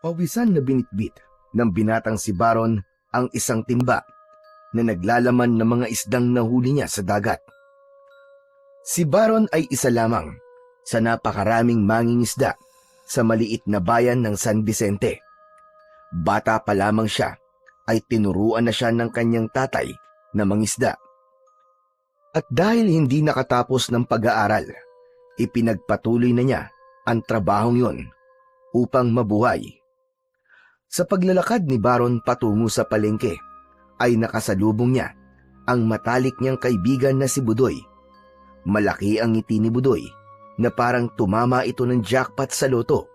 Pawisan na binitbit ng binatang si Baron ang isang timba na naglalaman ng mga isdang nahuli niya sa dagat. Si Baron ay isa lamang sa napakaraming mangingisda sa maliit na bayan ng San Vicente. Bata pa lamang siya ay tinuruan na siya ng kanyang tatay na mangisda. At dahil hindi nakatapos ng pag-aaral, ipinagpatuloy na niya ang trabahong yon upang mabuhay. Sa paglalakad ni Baron patungo sa palengke, ay nakasalubong niya ang matalik niyang kaibigan na si Budoy. Malaki ang ngiti ni Budoy na parang tumama ito ng jackpot sa loto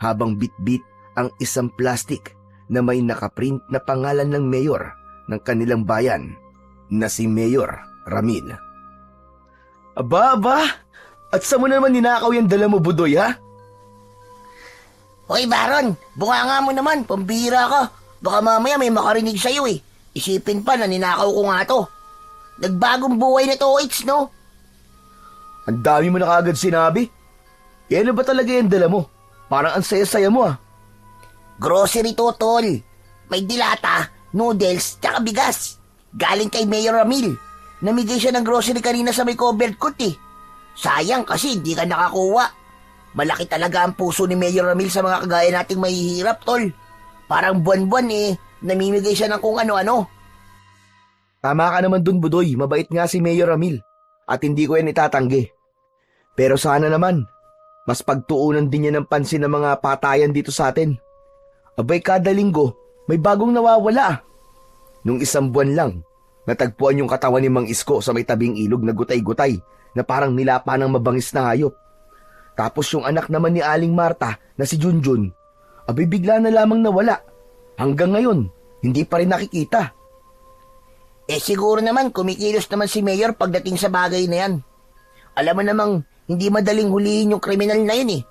habang bitbit ang isang plastik na may nakaprint na pangalan ng mayor ng kanilang bayan na si Mayor Ramil. Aba! At sa mo naman ninakaw yung dala mo, Budoy, ha? Hoy, Baron, bunganga mo naman, pambira ka. Baka mamaya may makarinig sa'yo eh. Isipin pa na ninakaw ko nga to. Nagbagong buhay na to, Oits, no? Ang dami mo na kagad sinabi. Ano ba talaga yung dala mo? Parang ang saya-saya mo, ah. Grocery to, tol. May dilata, noodles, tsaka bigas. Galing kay Mayor Ramil. Namigay siya ng grocery kanina sa may covered court eh. Sayang kasi hindi ka nakakuha. Malaki talaga ang puso ni Mayor Ramil sa mga kagaya nating mahihirap, tol. Parang buwan-buwan eh, namimigay siya ng kung ano-ano. Tama ka naman dun, Budoy. Mabait nga si Mayor Ramil. At hindi ko yan itatanggi. Pero sana naman, mas pagtuunan din niya ng pansin ng mga patayan dito sa atin. Abay, kada linggo, may bagong nawawala. Nung isang buwan lang, natagpuan yung katawan ni Mang Isko sa may tabing ilog na gutay-gutay na parang nilapa ng mabangis na hayop. Tapos yung anak naman ni Aling Marta na si Junjun, abay bigla na lamang nawala. Hanggang ngayon, hindi pa rin nakikita. Eh siguro naman kumikilos naman si Mayor pagdating sa bagay na yan. Alam mo namang hindi madaling hulihin yung kriminal na yun eh.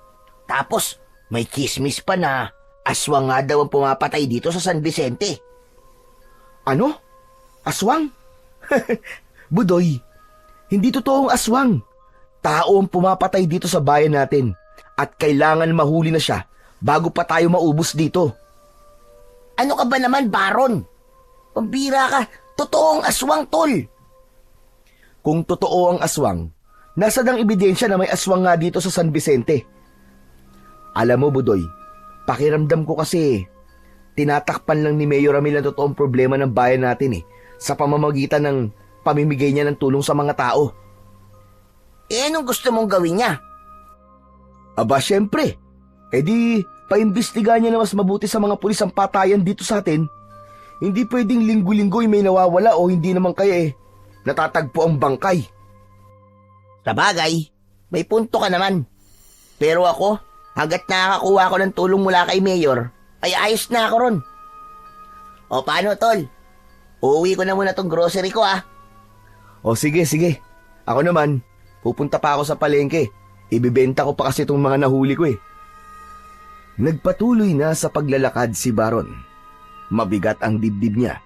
Tapos may chismis pa na aswang nga daw ang pumapatay dito sa San Vicente. Ano? Aswang? Budoy, hindi totoong aswang. Tao ang pumapatay dito sa bayan natin at kailangan mahuli na siya bago pa tayo maubos dito. Ano ka ba naman, Baron? Pambira ka, totoong aswang, tol. Kung totoo ang aswang, nasaan ang ebidensya na may aswang nga dito sa San Vicente? Alam mo, Budoy, pakiramdam ko kasi tinatakpan lang ni Mayor Ramil ang totoong problema ng bayan natin sa pamamagitan ng pamimigay niya ng tulong sa mga tao. Eh, anong gusto mong gawin niya? Aba, syempre. Di, paimbestigahan niya na mas mabuti sa mga pulis ang patayan dito sa atin. Hindi pwedeng linggo-linggo may nawawala o hindi naman kaya natatagpo ang bangkay. Sabagay, may punto ka naman. Pero ako, hanggat nakakakuha ako ng tulong mula kay Mayor, ay ayos na ako ron. O paano, tol? Uuwi ko na muna tong grocery ko, ah. O sige. Ako naman, pupunta pa ako sa palengke. Ibibenta ko pa kasi itong mga nahuli ko eh. Nagpatuloy na sa paglalakad si Baron. Mabigat ang dibdib niya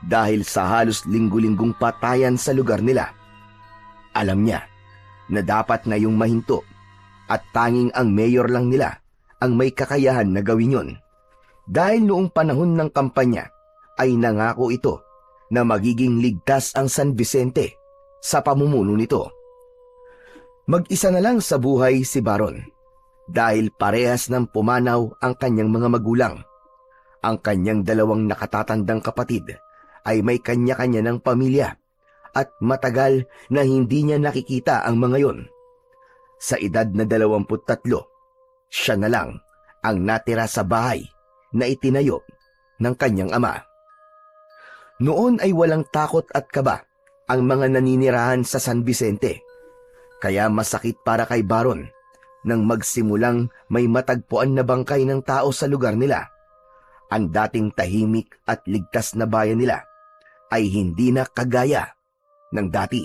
dahil sa halos linggo-linggong patayan sa lugar nila. Alam niya na dapat ngayong mahinto at tanging ang mayor lang nila ang may kakayahan na gawin yon. Dahil noong panahon ng kampanya ay nangako ito na magiging ligtas ang San Vicente sa pamumuno nito. Mag-isa na lang sa buhay si Baron dahil parehas ng pumanaw ang kanyang mga magulang. Ang kanyang dalawang nakatatandang kapatid ay may kanya-kanya ng pamilya at matagal na hindi niya nakikita ang mga yon. Sa edad na 23, siya na lang ang natira sa bahay na itinayo ng kanyang ama. Noon ay walang takot at kaba ang mga naninirahan sa San Vicente. Kaya masakit para kay Baron nang magsimulang may matagpuan na bangkay ng tao sa lugar nila. Ang dating tahimik at ligtas na bayan nila ay hindi na kagaya ng dati.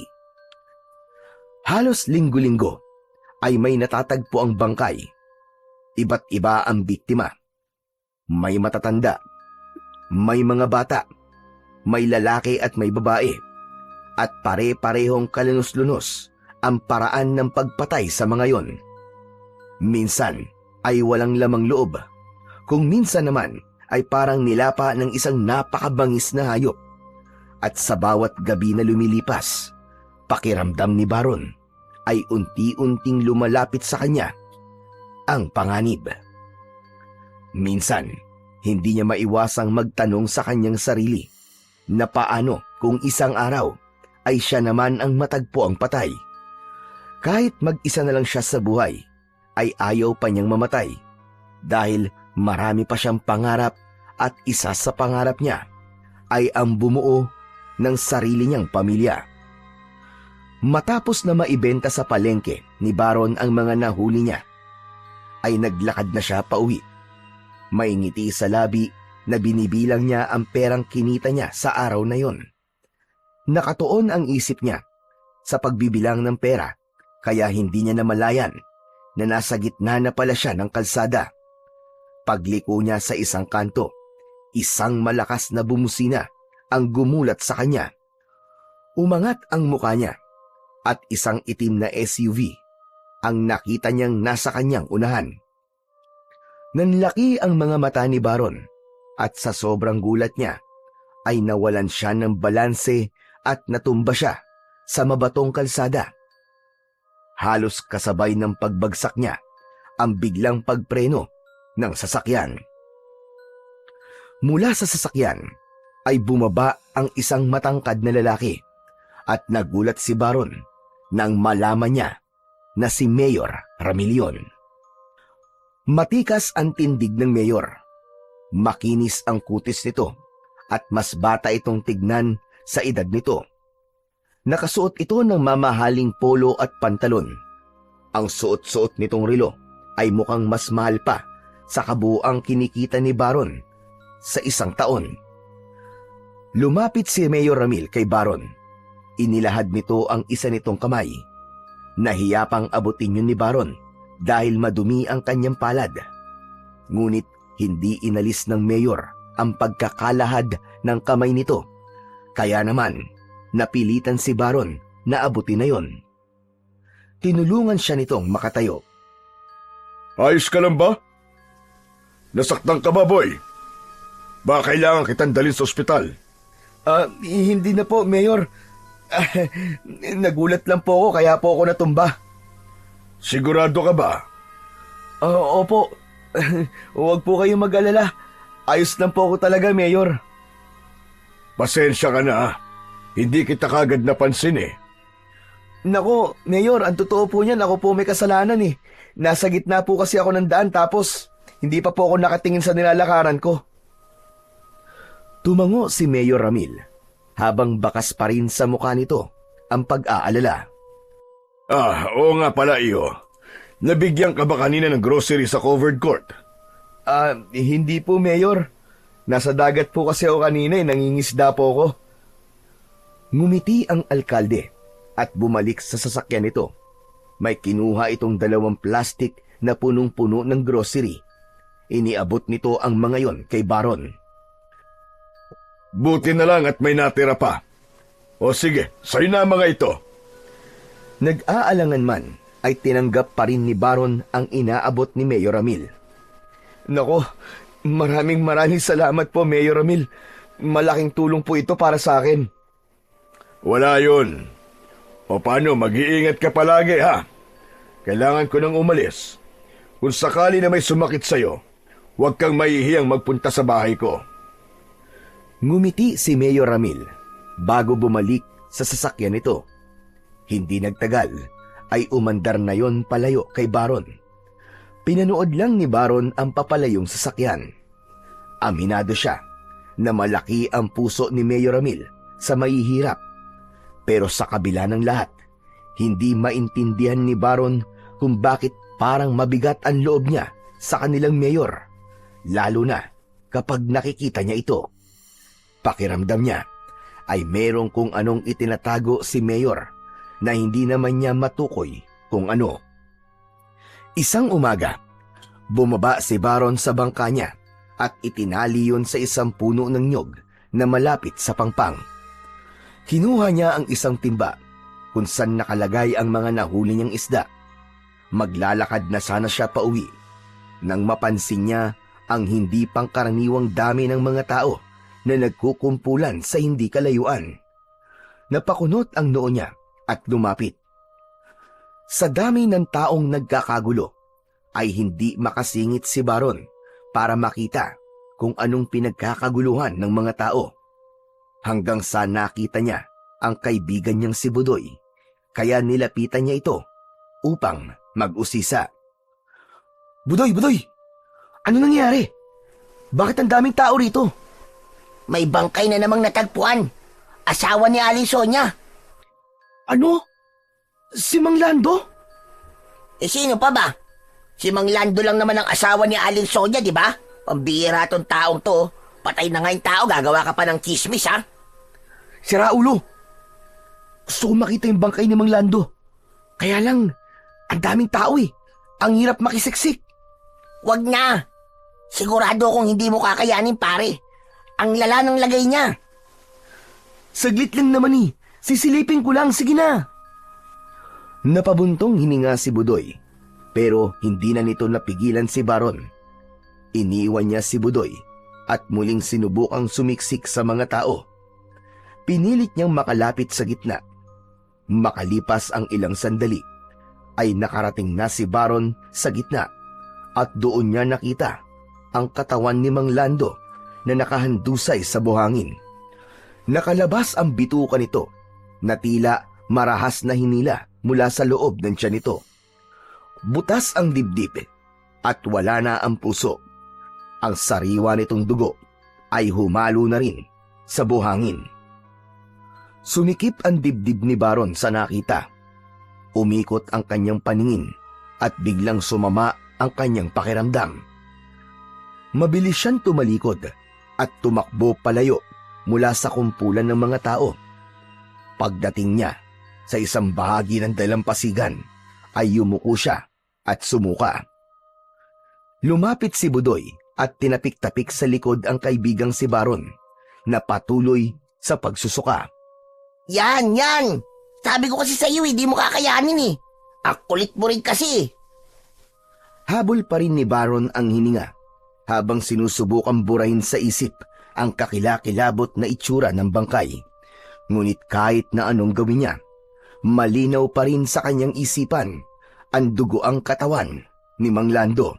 Halos linggo-linggo ay may natatagpo ang bangkay. Iba't iba ang biktima. May matatanda, may mga bata, may lalaki at may babae, at pare-parehong kalunos-lunos ang paraan ng pagpatay sa mga yon. Minsan ay walang lamang loob, Kung minsan naman ay parang nilapa ng isang napakabangis na hayop. At sa bawat gabi na lumilipas, pakiramdam ni Baron ay unti-unting lumalapit sa kanya ang panganib. Minsan, hindi niya maiwasang magtanong sa kanyang sarili na paano kung isang araw ay siya naman ang matagpo ang patay. Kahit mag-isa na lang siya sa buhay, ay ayaw pa niyang mamatay dahil marami pa siyang pangarap at isa sa pangarap niya ay ang bumuo ng sarili niyang pamilya. Matapos na maibenta sa palengke ni Baron ang mga nahuli niya, ay naglakad na siya pauwi. May ngiti sa labi na binibilang niya ang perang kinita niya sa araw na yon. Nakatuon ang isip niya sa pagbibilang ng pera, kaya hindi niya namalayan na nasa gitna na pala siya ng kalsada. Pagliko niya sa isang kanto, isang malakas na bumusina ang gumulat sa kanya. Umangat ang muka niya at isang itim na SUV ang nakita niyang nasa kanyang unahan. Nanlaki ang mga mata ni Baron at sa sobrang gulat niya ay nawalan siya ng balanse at natumba siya sa mabatong kalsada. Halos kasabay ng pagbagsak niya ang biglang pagpreno ng sasakyan. Mula sa sasakyan ay bumaba ang isang matangkad na lalaki at nagulat si Baron nang malaman niya na si Mayor Ramillon. Matikas ang tindig ng Mayor. Makinis ang kutis nito at mas bata itong tignan sa edad nito. Nakasuot ito ng mamahaling polo at pantalon. Ang suot-suot nitong relo ay mukhang mas mahal pa sa kabuuang kinikita ni Baron sa isang taon. Lumapit si Mayor Ramil kay Baron. Inilahad nito ang isa nitong kamay. Nahiya pang abutin yun ni Baron dahil madumi ang kanyang palad. Ngunit hindi inalis ng Mayor ang pagkakalahad ng kamay nito. Kaya naman, napilitan si Baron na abutin na yon. Tinulungan siya nitong makatayo. Ayos ka lang ba? Nasaktan ka ba, boy? Baka kailangan kitang dalhin sa ospital. Hindi na po, Mayor. Nagulat lang po ako kaya po ako natumba. Sigurado ka ba? Opo. Huwag po kayong mag-alala. Ayos lang po ako talaga, Mayor. Pasensya ka na. Hindi kita kagad napansin eh. Nako, Mayor, ang totoo po niyan, ako po may kasalanan eh. Nasa gitna po kasi ako ng daan tapos hindi pa po ako nakatingin sa nilalakaran ko. Tumango si Mayor Ramil habang bakas pa rin sa mukha nito ang pag-aalala. Oo nga pala iyo. Nabigyan ka ba kanina ng grocery sa covered court? Hindi po, Mayor. Nasa dagat po kasi ako kanina eh, nangingisda po ako. Ngumiti ang alkalde at bumalik sa sasakyan nito. May kinuha itong 2 plastic na punong-puno ng grocery. Iniabot nito ang mga yon kay Baron. Buti na lang at may natira pa. O sige, sa'yo na mga ito. Nag-aalangan man ay tinanggap pa rin ni Baron ang inaabot ni Mayor Ramil. Nako, maraming salamat po, Mayor Ramil. Malaking tulong po ito para sa akin. Wala yun. O paano, mag-iingat ka palagi ha. Kailangan ko nang umalis. Kung sakali na may sumakit sa'yo, huwag kang mahihiyang magpunta sa bahay ko. Ngumiti si Mayor Ramil bago bumalik sa sasakyan nito. Hindi nagtagal ay umandar na yon palayo kay Baron. Pinanood lang ni Baron ang papalayong sasakyan. Aminado siya na malaki ang puso ni Mayor Ramil sa mahihirap. Pero sa kabila ng lahat, hindi maintindihan ni Baron kung bakit parang mabigat ang loob niya sa kanilang mayor. Lalo na kapag nakikita niya ito. Pakiramdam niya ay merong kung anong itinatago si Mayor na hindi naman niya matukoy kung ano. Isang umaga, bumaba si Baron sa bangka niya at itinali yun sa isang puno ng nyog na malapit sa pangpang. Kinuha niya ang isang timba kung saan nakalagay ang mga nahuli niyang isda. Maglalakad na sana siya pauwi nang mapansin niya ang hindi pangkaraniwang dami ng mga tao na nagkukumpulan sa hindi kalayuan. Napakunot ang noo niya at lumapit. Sa dami ng taong nagkakagulo, ay hindi makasingit si Baron para makita kung anong pinagkakaguluhan ng mga tao. Hanggang sa nakita niya ang kaibigan niyang si Budoy, kaya nilapitan niya ito upang mag-usisa. Budoy! Budoy! Ano nangyari? Bakit ang daming tao rito? May bangkay na namang natagpuan. Asawa ni Aling Sonia. Ano? Si Mang Lando? Sino pa ba? Si Mang Lando lang naman ang asawa ni Aling Sonia, di ba? Pambihira tong taong to. Patay na nga yung tao, gagawa ka pa ng chismis, ha? Sira ulo! Gusto ko makita yung bangkay ni Mang Lando. Kaya lang, ang daming tao eh. Ang hirap makisiksik. Wag na. Sigurado akong hindi mo kakayanin, pare. Ang lala ng lagay niya. Saglit lang naman eh. Sisilipin ko lang, sige na. Napabuntong hininga si Budoy, pero hindi na nito napigilan si Baron. Iniwan niya si Budoy at muling sinubukang sumiksik sa mga tao. Pinilit niyang makalapit sa gitna. Makalipas ang ilang sandali, ay nakarating na si Baron sa gitna at doon niya nakita ang katawan ni Mang Lando na nakahandusay sa buhangin. Nakalabas ang bituka nito na tila marahas na hinila mula sa loob ng tiyan nito. Butas ang dibdib at wala na ang puso. Ang sariwa nitong dugo ay humalo na rin sa buhangin. Sumikip ang dibdib ni Baron sa nakita. Umikot ang kanyang paningin at biglang sumama ang kanyang pakiramdam. Mabilis siyang tumalikod at tumakbo palayo mula sa kumpulan ng mga tao. Pagdating niya sa isang bahagi ng dalampasigan, ay yumuko siya at sumuka. Lumapit si Budoy at tinapik-tapik sa likod ang kaibigang si Baron na patuloy sa pagsusuka. Yan! Sabi ko kasi sa iyo, di mo kakayanin eh. Ang kulit mo rin kasi. Habol pa rin ni Baron ang hininga habang sinusubukang burahin sa isip ang kakilakilabot na itsura ng bangkay. Ngunit kahit na anong gawin niya, malinaw pa rin sa kanyang isipan ang dugoang katawan ni Mang Lando.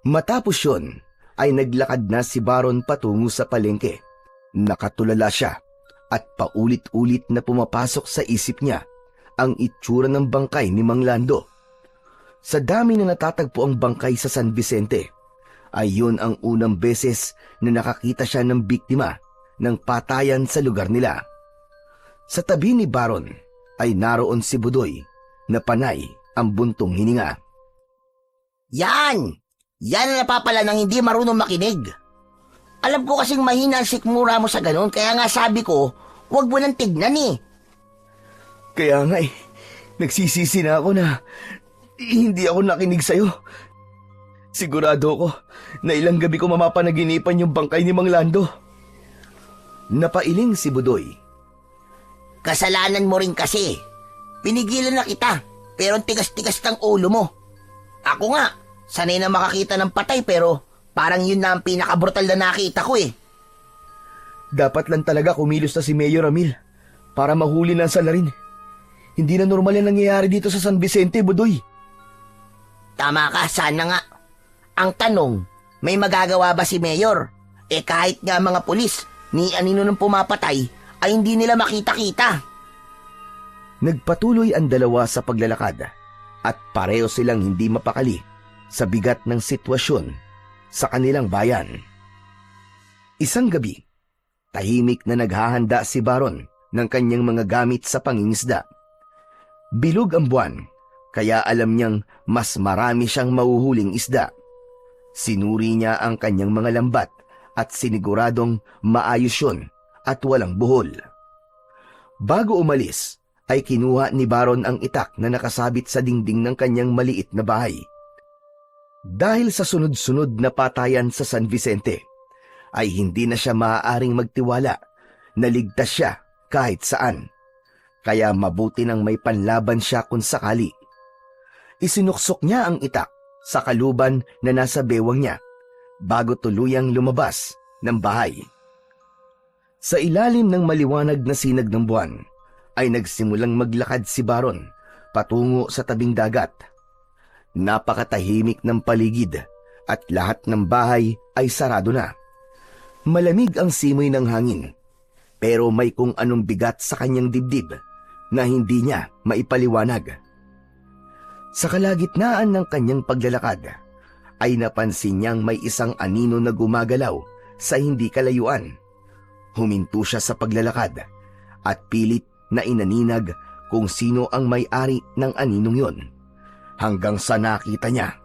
Matapos yun, ay naglakad na si Baron patungo sa palengke. Nakatulala siya at paulit-ulit na pumapasok sa isip niya ang itsura ng bangkay ni Mang Lando. Sa dami na natatagpo ang bangkay sa San Vicente, ay yun ang unang beses na nakakita siya ng biktima ng patayan sa lugar nila. Sa tabi ni Baron ay naroon si Budoy na panay ang buntong hininga. Yan ang napapala ng hindi marunong makinig. Alam ko kasing mahina ang sikmura mo sa ganun, kaya nga sabi ko, huwag mo nang tignan eh. Kaya nga nagsisisi na ako na hindi ako nakinig sa'yo. Sigurado ko na ilang gabi ko mapapanaginipan yung bangkay ni Mang Lando. Napailing si Budoy. Kasalanan mo rin kasi. Pinigilan na kita, pero ang tigas-tigas ng ulo mo. Ako nga, sanay na makakita ng patay pero parang yun na ang pinakabrutal na nakita ko eh. Dapat lang talaga kumilos na si Mayor Ramil para mahuli na ang salarin. Hindi na normal ang nangyayari dito sa San Vicente, Budoy. Tama ka, sana nga. Ang tanong, may magagawa ba si Mayor? Kahit nga mga pulis, ni anino nang pumapatay, ay hindi nila makita-kita. Nagpatuloy ang dalawa sa paglalakad at pareho silang hindi mapakali sa bigat ng sitwasyon sa kanilang bayan. Isang gabi, tahimik na naghahanda si Baron ng kanyang mga gamit sa pangingisda. Bilog ang buwan, kaya alam niyang mas marami siyang mahuhuling isda. Sinuri niya ang kanyang mga lambat at siniguradong maayos yun at walang buhol. Bago umalis, ay kinuha ni Baron ang itak na nakasabit sa dingding ng kanyang maliit na bahay. Dahil sa sunod-sunod na patayan sa San Vicente, ay hindi na siya maaaring magtiwala na ligtas siya kahit saan. Kaya mabuti nang may panlaban siya kung sakali. Isinuksok niya ang itak sa kaluban na nasa bewang niya bago tuluyang lumabas ng bahay. Sa ilalim ng maliwanag na sinag ng buwan ay nagsimulang maglakad si Baron patungo sa tabing dagat. Napakatahimik ng paligid at lahat ng bahay ay sarado na. Malamig ang simoy ng hangin, pero may kung anong bigat sa kanyang dibdib na hindi niya maipaliwanag. Sa kalagitnaan ng kanyang paglalakad, ay napansin niyang may isang anino na gumagalaw sa hindi kalayuan. Huminto siya sa paglalakad at pilit na inaninag kung sino ang may-ari ng aninong yon. Hanggang sa nakita niya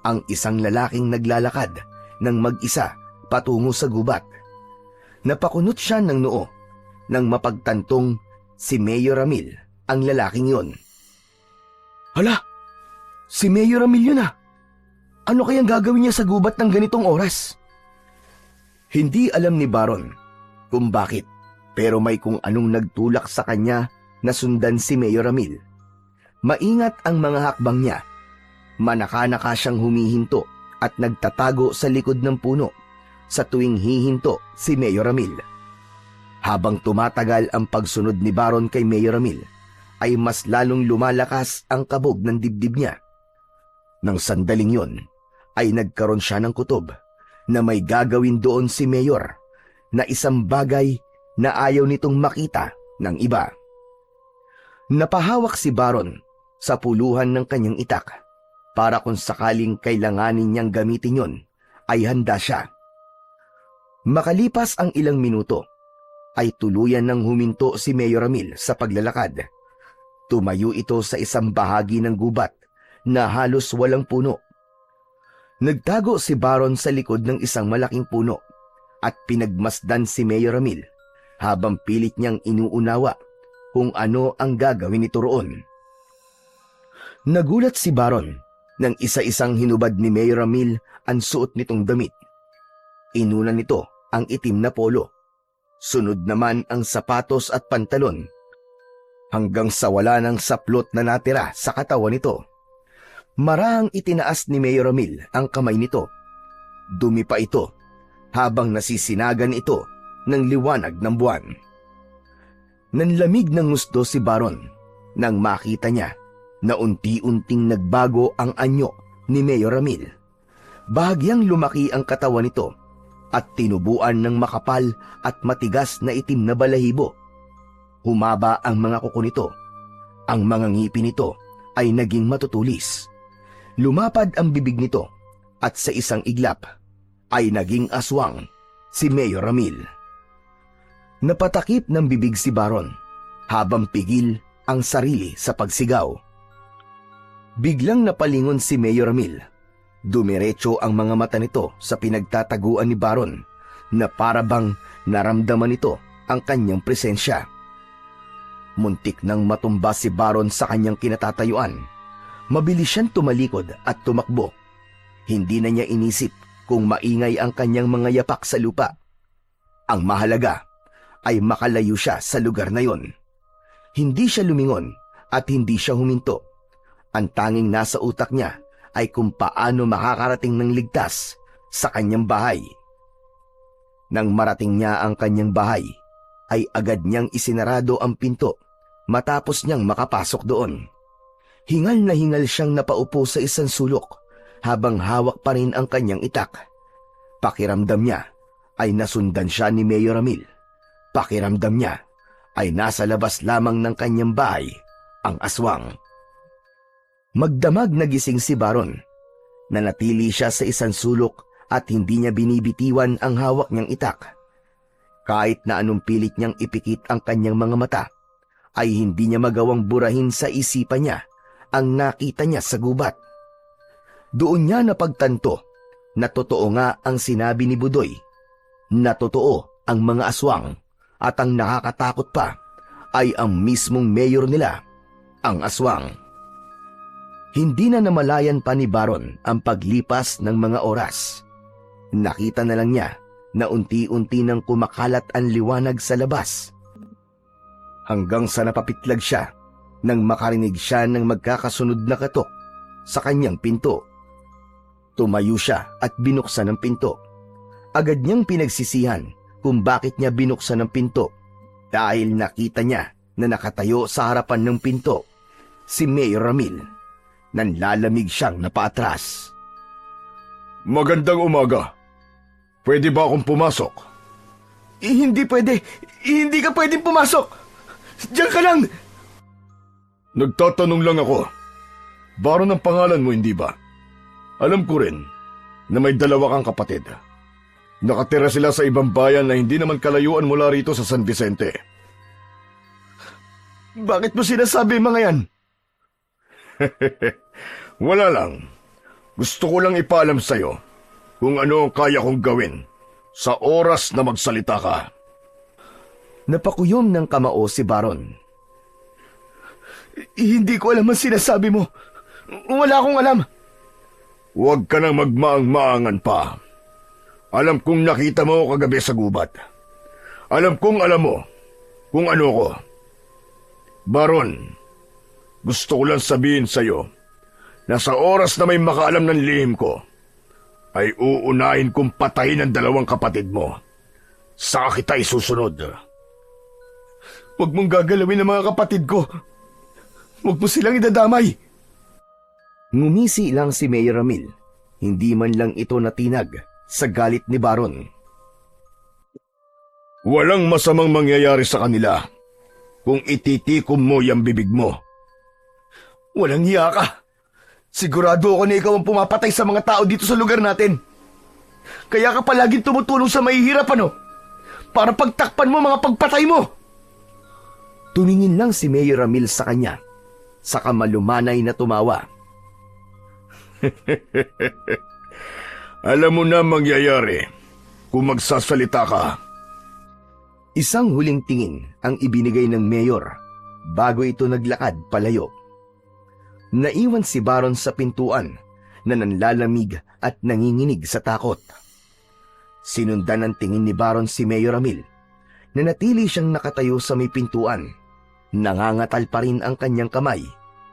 ang isang lalaking naglalakad ng mag-isa patungo sa gubat. Napakunot siya ng noo nang mapagtantong si Mayor Ramil ang lalaking yon. Hala! Si Mayor Ramil yun ah! Ano kayang gagawin niya sa gubat ng ganitong oras? Hindi alam ni Baron kung bakit, pero may kung anong nagtulak sa kanya na sundan si Mayor Ramil. Maingat ang mga hakbang niya. Manaka-naka siyang humihinto at nagtatago sa likod ng puno sa tuwing hihinto si Mayor Ramil. Habang tumatagal ang pagsunod ni Baron kay Mayor Ramil, ay mas lalong lumalakas ang kabog ng dibdib niya. Nang sandaling yon, ay nagkaroon siya ng kutob na may gagawin doon si Mayor na isang bagay na ayaw nitong makita ng iba. Napahawak si Baron sa puluhan ng kanyang itak para kung sakaling kailanganin niyang gamitin yon ay handa siya. Makalipas ang ilang minuto, ay tuluyan ng huminto si Mayor Ramil sa paglalakad. Tumayo ito sa isang bahagi ng gubat na halos walang puno. Nagtago si Baron sa likod ng isang malaking puno at pinagmasdan si Mayor Ramil habang pilit niyang inuunawa kung ano ang gagawin nito roon. Nagulat si Baron nang isa-isang hinubad ni Mayor Ramil ang suot nitong damit. Inuna nito ang itim na polo. Sunod naman ang sapatos at pantalon, hanggang sa wala ng saplot na natira sa katawan nito. Marahang itinaas ni Mayor Ramil ang kamay nito. Dumi pa ito habang nasisinagan ito ng liwanag ng buwan. Nanlamig ng gusto si Baron nang makita niya na unti-unting nagbago ang anyo ni Mayor Ramil. Bahagyang lumaki ang katawan nito at tinubuan ng makapal at matigas na itim na balahibo. Humaba ang mga kuko nito. Ang mga ngipin nito ay naging matutulis. Lumapad ang bibig nito at sa isang iglap ay naging aswang si Mayor Ramil. Napatakip ng bibig si Baron habang pigil ang sarili sa pagsigaw. Biglang napalingon si Mayor Ramil. Dumiretso ang mga mata nito sa pinagtataguan ni Baron na para bang naramdaman nito ang kanyang presensya. Muntik nang matumba si Baron sa kanyang kinatatayuan. Mabilis siyang tumalikod at tumakbo. Hindi na niya inisip kung maingay ang kanyang mga yapak sa lupa. Ang mahalaga ay makalayo siya sa lugar na yon. Hindi siya lumingon at hindi siya huminto. Ang tanging nasa utak niya ay kung paano makakarating ng ligtas sa kanyang bahay. Nang marating niya ang kanyang bahay, ay agad niyang isinarado ang pinto matapos niyang makapasok doon. Hingal na hingal siyang napaupo sa isang sulok habang hawak pa rin ang kanyang itak. Pakiramdam niya ay nasundan siya ni Mayor Ramil. Pakiramdam niya ay nasa labas lamang ng kanyang bahay ang aswang. Magdamag nagising si Baron. Nanatili siya sa isang sulok at hindi niya binibitiwan ang hawak niyang itak. Kahit na anong pilit niyang ipikit ang kanyang mga mata, ay hindi niya magawang burahin sa isipan niya ang nakita niya sa gubat. Doon niya napagtanto na totoo nga ang sinabi ni Budoy, na totoo ang mga aswang at ang nakakatakot pa ay ang mismong mayor nila, ang aswang. Hindi na namalayan pa ni Baron ang paglipas ng mga oras. Nakita na lang niya na unti-unti nang kumakalat ang liwanag sa labas. Hanggang sa napapitlag siya nang makarinig siya ng magkakasunod na katok sa kanyang pinto. Tumayo siya at binuksan ang pinto. Agad niyang pinagsisihan kung bakit niya binuksan ang pinto dahil nakita niya na nakatayo sa harapan ng pinto si Mayor Ramil. Nanlalamig siyang napaatras. Magandang umaga. Pwede ba akong pumasok? Hindi pwede. Hindi ka pwedeng pumasok. Diyan ka lang. Nagtatanong lang ako. Baron ang pangalan mo, hindi ba? Alam ko rin na may dalawa kang kapatid. Nakatira sila sa ibang bayan na hindi naman kalayuan mula rito sa San Vicente. Bakit mo sinasabi mga yan? Wala lang. Gusto ko lang ipaalam sa'yo kung ano ang kaya kong gawin sa oras na magsalita ka. Napakuyom ng kamao si Baron. Hindi ko alam ang sinasabi mo. Wala akong alam. Huwag ka nang magmaang-maangan pa. Alam kong nakita mo kagabi sa gubat. Alam kong alam mo kung ano ko. Baron, gusto ko lang sabihin sa'yo na sa oras na may makaalam ng lihim ko, ay uunahin kong patayin ang dalawang kapatid mo. Saka kita isusunod. Huwag mong gagalawin ang mga kapatid ko. Huwag mo silang idadamay. Ngumisi lang si Mayor Ramil. Hindi man lang ito natinag sa galit ni Baron. Walang masamang mangyayari sa kanila kung ititikom mo yung bibig mo. Walang hiya ka. Sigurado ako na ikaw ang pumapatay sa mga tao dito sa lugar natin. Kaya ka palaging tumutulong sa mahihirap, ano? Para pagtakpan mo mga pagpatay mo. Tumingin lang si Mayor Ramil sa kanya. Saka malumanay na tumawa. Alam mo na mangyayari kung magsasalita ka. Isang huling tingin ang ibinigay ng mayor bago ito naglakad palayo. Naiwan si Baron sa pintuan na nanlalamig at nanginginig sa takot. Sinundan ng tingin ni Baron si Mayor Ramil na natili siyang nakatayo sa may pintuan. Nangangatal pa rin ang kanyang kamay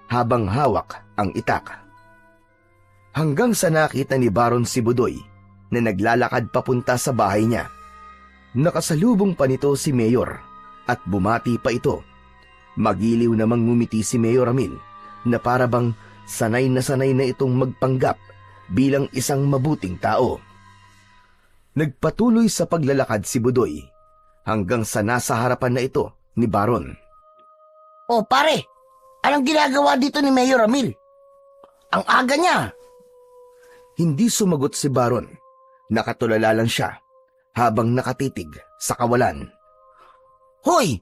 habang hawak ang itak. Hanggang sa nakita ni Baron si Budoy na naglalakad papunta sa bahay niya. Nakasalubong pa nito si Mayor at bumati pa ito. Magiliw namang ngumiti si Mayor Ramil na para bang sanay na itong magpanggap bilang isang mabuting tao. Nagpatuloy sa paglalakad si Budoy hanggang sa nasa harapan na ito ni Baron. Oh pare, anong ginagawa dito ni Mayor Ramil? Ang aga niya. Hindi sumagot si Baron. Nakatulala lang siya habang nakatitig sa kawalan. Hoy!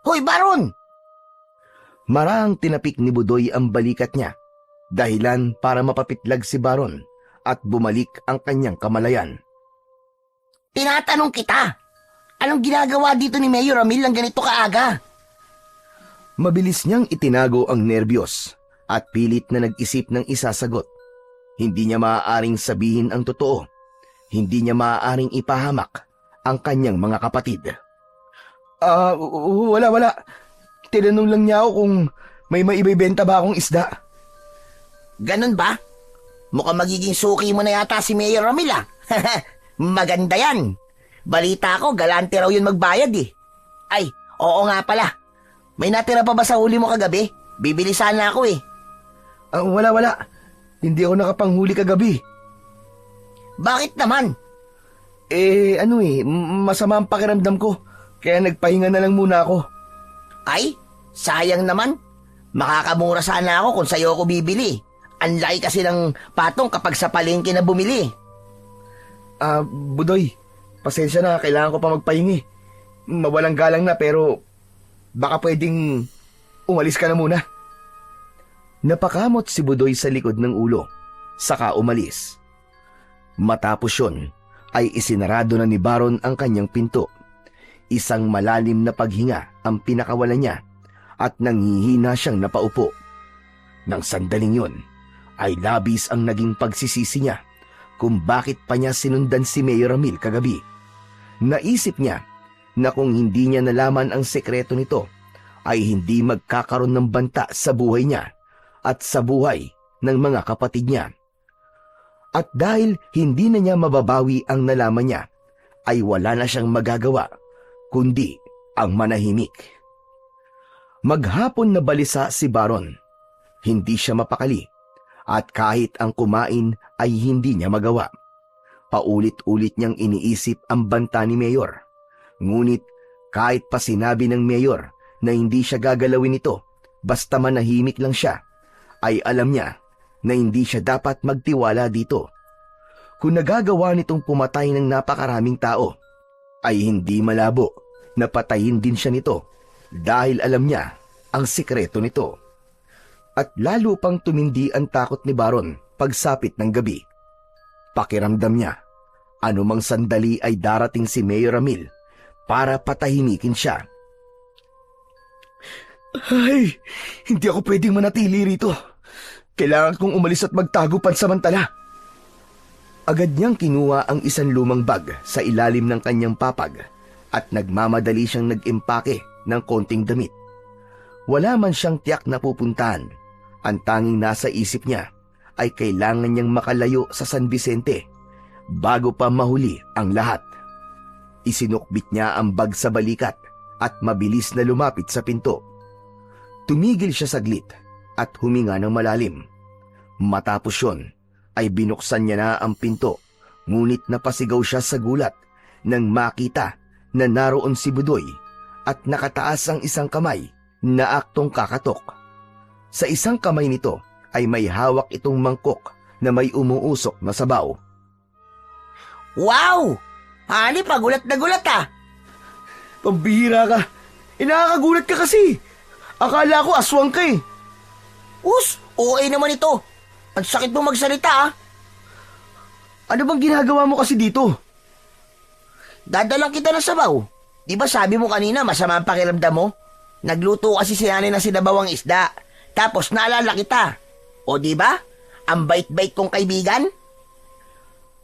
Hoy Baron! Marahang tinapik ni Budoy ang balikat niya, dahilan para mapapitlag si Baron at bumalik ang kanyang kamalayan. Tinatanong kita, anong ginagawa dito ni Mayor Ramil ng ganito kaaga? Mabilis niyang itinago ang nerbiyos at pilit na nag-isip ng isasagot. Hindi niya maaaring sabihin ang totoo. Hindi niya maaaring ipahamak ang kanyang mga kapatid. Wala. Tinanong lang niya ako kung may maibibenta ba akong isda. Ganun ba? Mukhang magiging suki mo na yata si Mayor Ramil ah. Maganda yan. Balita ko, galante raw yun magbayad eh. Ay, oo nga pala. May natira pa ba sa huli mo kagabi? Bibili sana ako eh. Wala. Hindi ako nakapanghuli kagabi. Bakit naman? Masama ang pakiramdam ko. Kaya nagpahinga na lang muna ako. Ay, sayang naman. Makakamura sana ako kung sa'yo ako bibili. Ang laki kasi ng patong kapag sa palengke na bumili. Budoy, pasensya na, kailangan ko pa magpahingi. Mawalang galang na pero baka pwedeng umalis ka na muna. Napakamot si Budoy sa likod ng ulo, saka umalis. Matapos yun, ay isinarado na ni Baron ang kanyang pinto. Isang malalim na paghinga ang pinakawalan niya at nanghihina siyang napaupo. Nang sandaling yun, ay labis ang naging pagsisisi niya kung bakit pa niya sinundan si Mayor Ramil kagabi. Naisip niya na kung hindi niya nalaman ang sekreto nito, ay hindi magkakaroon ng banta sa buhay niya at sa buhay ng mga kapatid niya. At dahil hindi na niya mababawi ang nalaman niya, ay wala na siyang magagawa, kundi ang manahimik. Maghapon na balisa si Baron. Hindi siya mapakali, at kahit ang kumain ay hindi niya magawa. Paulit-ulit niyang iniisip ang banta ni Mayor. Ngunit kahit pa sinabi ng Mayor na hindi siya gagalawin ito, basta manahimik lang siya, ay alam niya na hindi siya dapat magtiwala dito. Kung nagagawa nitong pumatay ng napakaraming tao, ay hindi malabo na patayin din siya nito dahil alam niya ang sikreto nito. At lalo pang tumindi ang takot ni Baron pagsapit ng gabi. Pakiramdam niya, anumang sandali ay darating si Mayor Ramil para patahimikin siya. Ay, hindi ako pwedeng manatili rito. Kailangan kong umalis at magtago pansamantala. Agad niyang kinuha ang isang lumang bag sa ilalim ng kanyang papag at nagmamadali siyang nag-impake ng konting damit. Wala man siyang tiyak na pupuntahan. Ang tanging nasa isip niya ay kailangan niyang makalayo sa San Vicente bago pa mahuli ang lahat. Isinukbit niya ang bag sa balikat at mabilis na lumapit sa pinto. Tumigil siya saglit at huminga ng malalim. Matapos yun, ay binuksan niya na ang pinto, ngunit napasigaw siya sa gulat nang makita na naroon si Budoy at nakataas ang isang kamay na aktong kakatok. Sa isang kamay nito ay may hawak itong mangkok na may umuusok na sabaw. Wow! Hani, pagulat na gulat ah! Pambihira ka! Nakakagulat ka kasi! Akala ko aswang ka eh! OA naman ito. Ang sakit mo magsalita ah. Ano bang ginagawa mo kasi dito? Dadalang kita ng sabaw. Di ba sabi mo kanina masama ang pakiramdam mo? Nagluto kasi si nanay ng sinabawang isda. Tapos naalala kita. O di ba? Ang bait-bait kong kaibigan?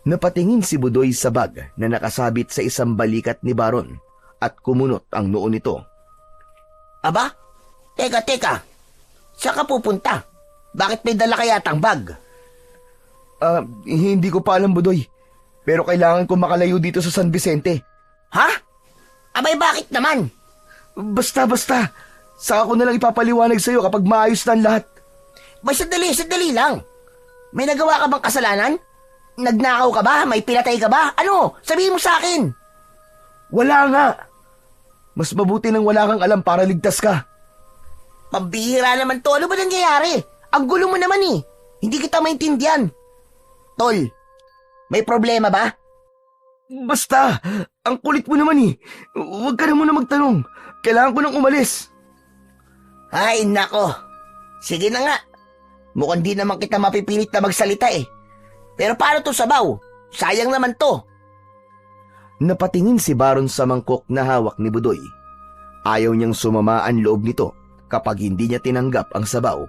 Napatingin si Budoy sa bag na nakasabit sa isang balikat ni Baron at kumunot ang noo nito. Aba? Teka. Saan ka pupunta? Bakit may dala ka yatang bag? Hindi ko pa alam, Budoy. Pero kailangan ko makalayo dito sa San Vicente. Ha? Abay, bakit naman? Basta. Saka ko na lang ipapaliwanag sa'yo kapag maayos na ang lahat. Sandali lang. May nagawa ka bang kasalanan? Nagnakaw ka ba? May pinatay ka ba? Ano? Sabihin mo sa akin. Wala nga. Mas mabuti nang wala kang alam para ligtas ka. Pambihira naman to. Ano ba nangyayari? Ang gulo mo naman eh. Hindi kita maintindihan. Tol, may problema ba? Basta, ang kulit mo naman eh. Huwag ka na muna magtanong. Kailangan ko nang umalis. Ay, nako. Sige na nga. Mukhang di naman kita mapipilit na magsalita eh. Pero paano to sabaw? Sayang naman to. Napatingin si Baron sa mangkok na hawak ni Budoy. Ayaw niyang sumama ang loob nito kapag hindi niya tinanggap ang sabaw.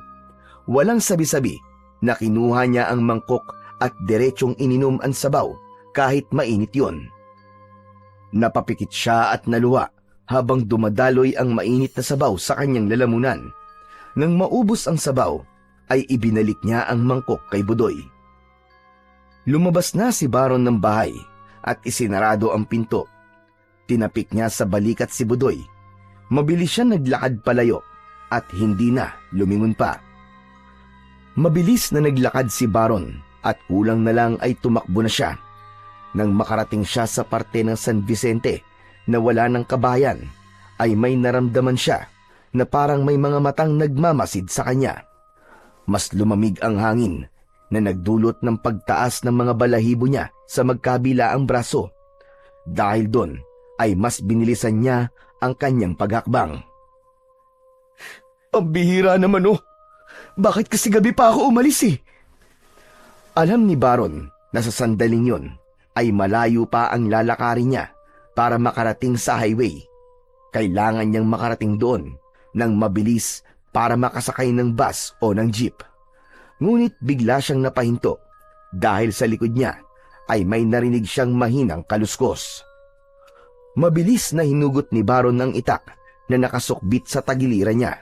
Walang sabi-sabi na kinuha niya ang mangkok at diretsong ininom ang sabaw kahit mainit yon. Napapikit siya at naluwa habang dumadaloy ang mainit na sabaw sa kanyang lalamunan. Nang maubos ang sabaw, ay ibinalik niya ang mangkok kay Budoy. Lumabas na si Baron ng bahay at isinarado ang pinto. Tinapik niya sa balikat si Budoy. Mabilis siya naglakad palayo at hindi na lumingon pa. Mabilis na naglakad si Baron at kulang na lang ay tumakbo na siya. Nang makarating siya sa parte ng San Vicente na wala ng kabayan, ay may naramdaman siya na parang may mga matang nagmamasid sa kanya. Mas lumamig ang hangin na nagdulot ng pagtaas ng mga balahibo niya sa magkabilaang braso. Dahil doon ay mas binilisan niya ang kanyang paghakbang. Pambihira naman oh! Bakit kasi gabi pa ako umalis eh? Alam ni Baron na sa sandaling yon ay malayo pa ang lalakarin niya para makarating sa highway. Kailangan niyang makarating doon ng mabilis para makasakay ng bus o ng jeep. Ngunit bigla siyang napahinto dahil sa likod niya ay may narinig siyang mahinang kaluskos. Mabilis na hinugot ni Baron ang itak na nakasukbit sa tagiliran niya.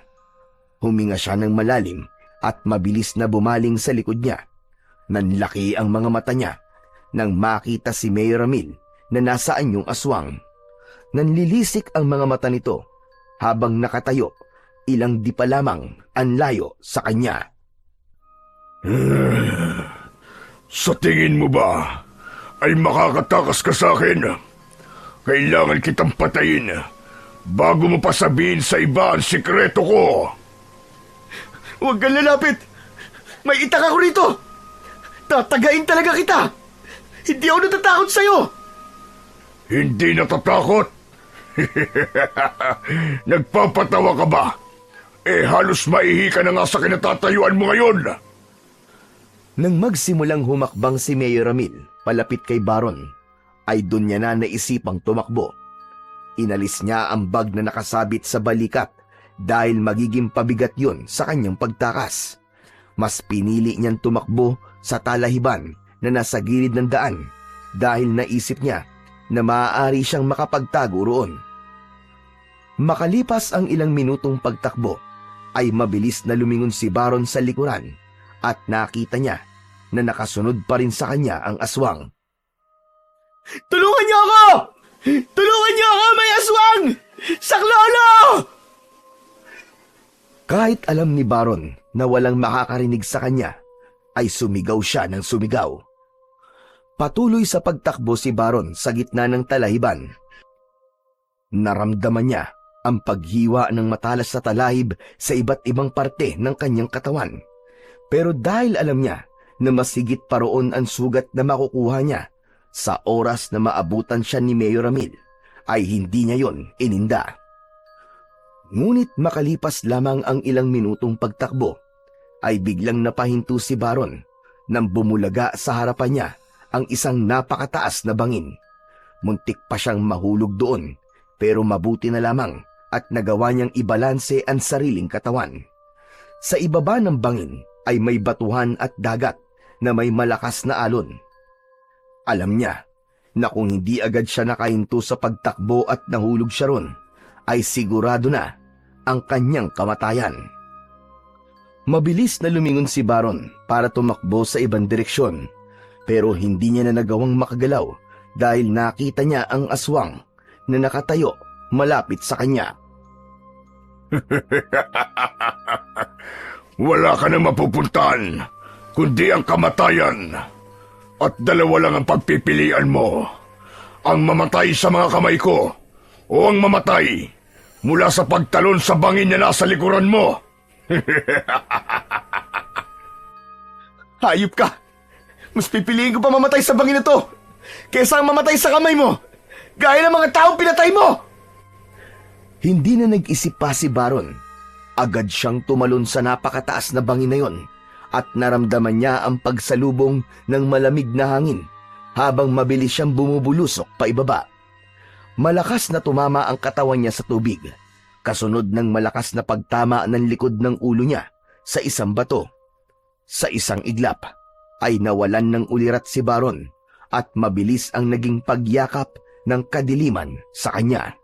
Huminga siya ng malalim at mabilis na bumaling sa likod niya. Nanlaki ang mga mata niya nang makita si Mayor Ramil na nasa anyong aswang. Nanlilisik ang mga mata nito habang nakatayo, ilang di pa lamang ang layo sa kanya. Sa tingin mo ba ay makakatakas ka sa akin? Kailangan kitang patayin bago mo pa sabihin sa iba ang sikreto ko. Huwag kang lalapit! May itak ako rito! Tatagain talaga kita! Hindi ako natatakot sa'yo! Hindi natatakot? Nagpapatawa ka ba? Halos maihi ka na nga sa kinatatayuan mo ngayon. Nang magsimulang humakbang si Mayor Ramil palapit kay Baron, ay doon niya na naisipang tumakbo. Inalis niya ang bag na nakasabit sa balikat dahil magiging pabigat yun sa kanyang pagtakas. Mas pinili niyang tumakbo sa talahiban na nasa gilid ng daan dahil naisip niya na maaari siyang makapagtago roon. Makalipas ang ilang minutong pagtakbo, ay mabilis na lumingon si Baron sa likuran at nakita niya na nakasunod pa rin sa kanya ang aswang. "Tulungan niyo ako! Tulungan niyo ako! May aswang! Saklolo!" Kahit alam ni Baron na walang makakarinig sa kanya, ay sumigaw siya ng sumigaw. Patuloy sa pagtakbo si Baron sa gitna ng talahiban. Naramdaman niya ang paghiwa ng matalas sa talahib sa iba't ibang parte ng kanyang katawan. Pero dahil alam niya na mas higit pa roon ang sugat na makukuha niya sa oras na maabutan siya ni Mayor Ramil, ay hindi niya yon ininda. Ngunit makalipas lamang ang ilang minutong pagtakbo, ay biglang napahinto si Baron nang bumulaga sa harapan niya ang isang napakataas na bangin. Muntik pa siyang mahulog doon, pero mabuti na lamang at nagawa niyang ibalanse ang sariling katawan. Sa ibaba ng bangin ay may batuhan at dagat na may malakas na alon. Alam niya na kung hindi agad siya nakahinto sa pagtakbo at nahulog siya ron, ay sigurado na ang kanyang kamatayan. Mabilis na lumingon si Baron para tumakbo sa ibang direksyon, pero hindi niya na nagawang makagalaw dahil nakita niya ang aswang na nakatayo malapit sa kanya. Wala ka na mapupuntahan, kundi ang kamatayan. At dalawa lang ang pagpipilian mo. Ang mamatay sa mga kamay ko, o ang mamatay mula sa pagtalon sa bangin na nasa likuran mo. Hayop ka! Mas pipiliin ko pa mamatay sa bangin na to kaysa ang mamatay sa kamay mo, gaya ng mga taong pinatay mo! Hindi na nag-isip pa si Baron. Agad siyang tumalon sa napakataas na bangin na yon at naramdaman niya ang pagsalubong ng malamig na hangin habang mabilis siyang bumubulusok pa ibaba. Malakas na tumama ang katawan niya sa tubig, kasunod ng malakas na pagtama ng likod ng ulo niya sa isang bato. Sa isang iglap ay nawalan ng ulirat si Baron at mabilis ang naging pagyakap ng kadiliman sa kanya.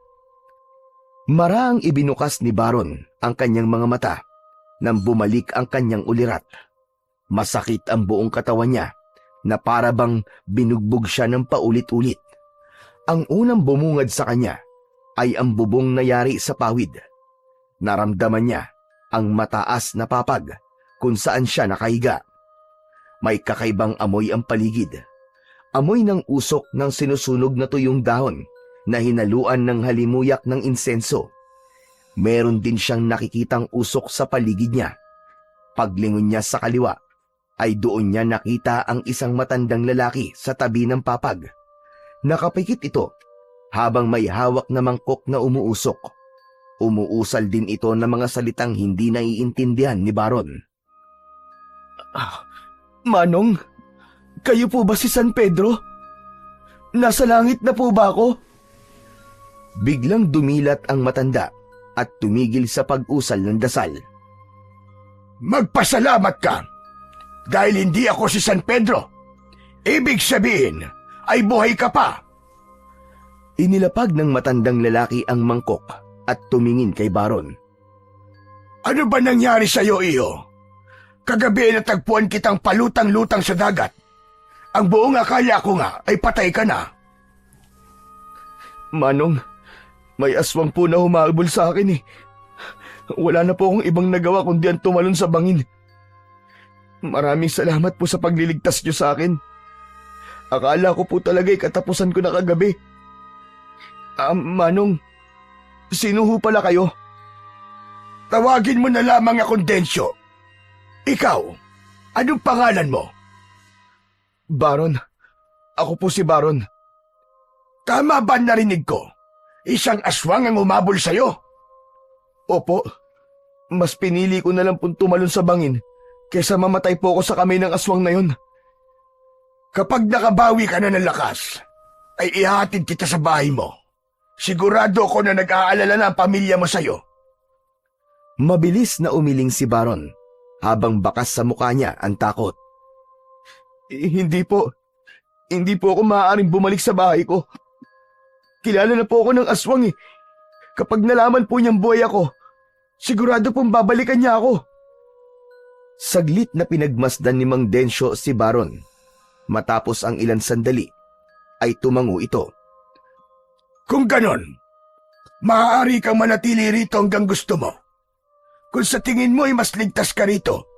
Maraang ibinukas ni Baron ang kanyang mga mata nang bumalik ang kanyang ulirat. Masakit ang buong katawan niya na para bang binugbog siya ng paulit-ulit. Ang unang bumungad sa kanya ay ang bubong na yari sa pawid. Naramdaman niya ang mataas na papag kung saan siya nakahiga. May kakaibang amoy ang paligid. Amoy ng usok ng sinusunog na tuyong dahon na hinaluan ng halimuyak ng insenso. Meron din siyang nakikitang usok sa paligid niya. Paglingon niya sa kaliwa, ay doon niya nakita ang isang matandang lalaki sa tabi ng papag. Nakapikit ito habang may hawak na mangkok na umuusok. Umuusal din ito ng mga salitang hindi naiintindihan ni Baron. "Manong, kayo po ba si San Pedro? Nasa langit na po ba ako?" Biglang dumilat ang matanda at tumigil sa pag-usal ng dasal. Magpasalamat ka dahil hindi ako si San Pedro. Ibig sabihin ay buhay ka pa. Inilapag ng matandang lalaki ang mangkok at tumingin kay Baron. Ano ba nangyari sa iyo, iyo? Kagabi ay natagpuan kitang palutang-lutang sa dagat. Ang buong akala ko nga ay patay ka na. Manong, may aswang po na humahabol sa akin eh. Wala na po akong ibang nagawa kundi ang tumalon sa bangin. Maraming salamat po sa pagliligtas niyo sa akin. Akala ko po talaga'y katapusan ko na kagabi. Manong, sino ho pala kayo? Tawagin mo na lamang akong Densyo. Ikaw, anong pangalan mo? Baron, ako po si Baron. Tama ba narinig ko? Isang aswang ang umabol sa'yo? Opo, mas pinili ko na lang pong tumalon sa bangin kaysa mamatay po ako sa kamay ng aswang na yun. Kapag nakabawi ka na ng lakas, ay ihatid kita sa bahay mo. Sigurado ko na nag-aalala na ang pamilya mo sa'yo. Mabilis na umiling si Baron habang bakas sa mukha niya ang takot. Hindi po ako maaaring bumalik sa bahay ko. Kilala na po ako ng aswang eh. Kapag nalaman po niyang buhay ako, sigurado pong babalikan niya ako. Saglit na pinagmasdan ni Mang Densyo si Baron. Matapos ang ilang sandali, ay tumango ito. Kung ganon, maaari kang manatili rito hanggang gusto mo. Kung sa tingin mo ay mas ligtas ka rito,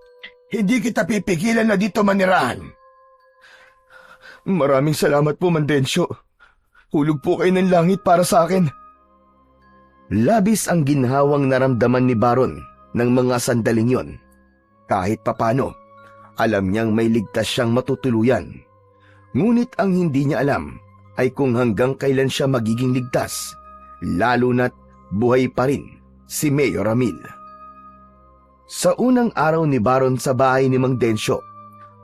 hindi kita pipigilan na dito manirahan. Maraming salamat po, Mang Densyo. Hulog po kayo ng langit para sa akin. Labis ang ginhawang naramdaman ni Baron ng mga sandaling yon. Kahit papano, alam niyang may ligtas siyang matutuluyan. Ngunit ang hindi niya alam ay kung hanggang kailan siya magiging ligtas, lalo na't buhay pa rin si Mayor Ramil. Sa unang araw ni Baron sa bahay ni Mang Densyo,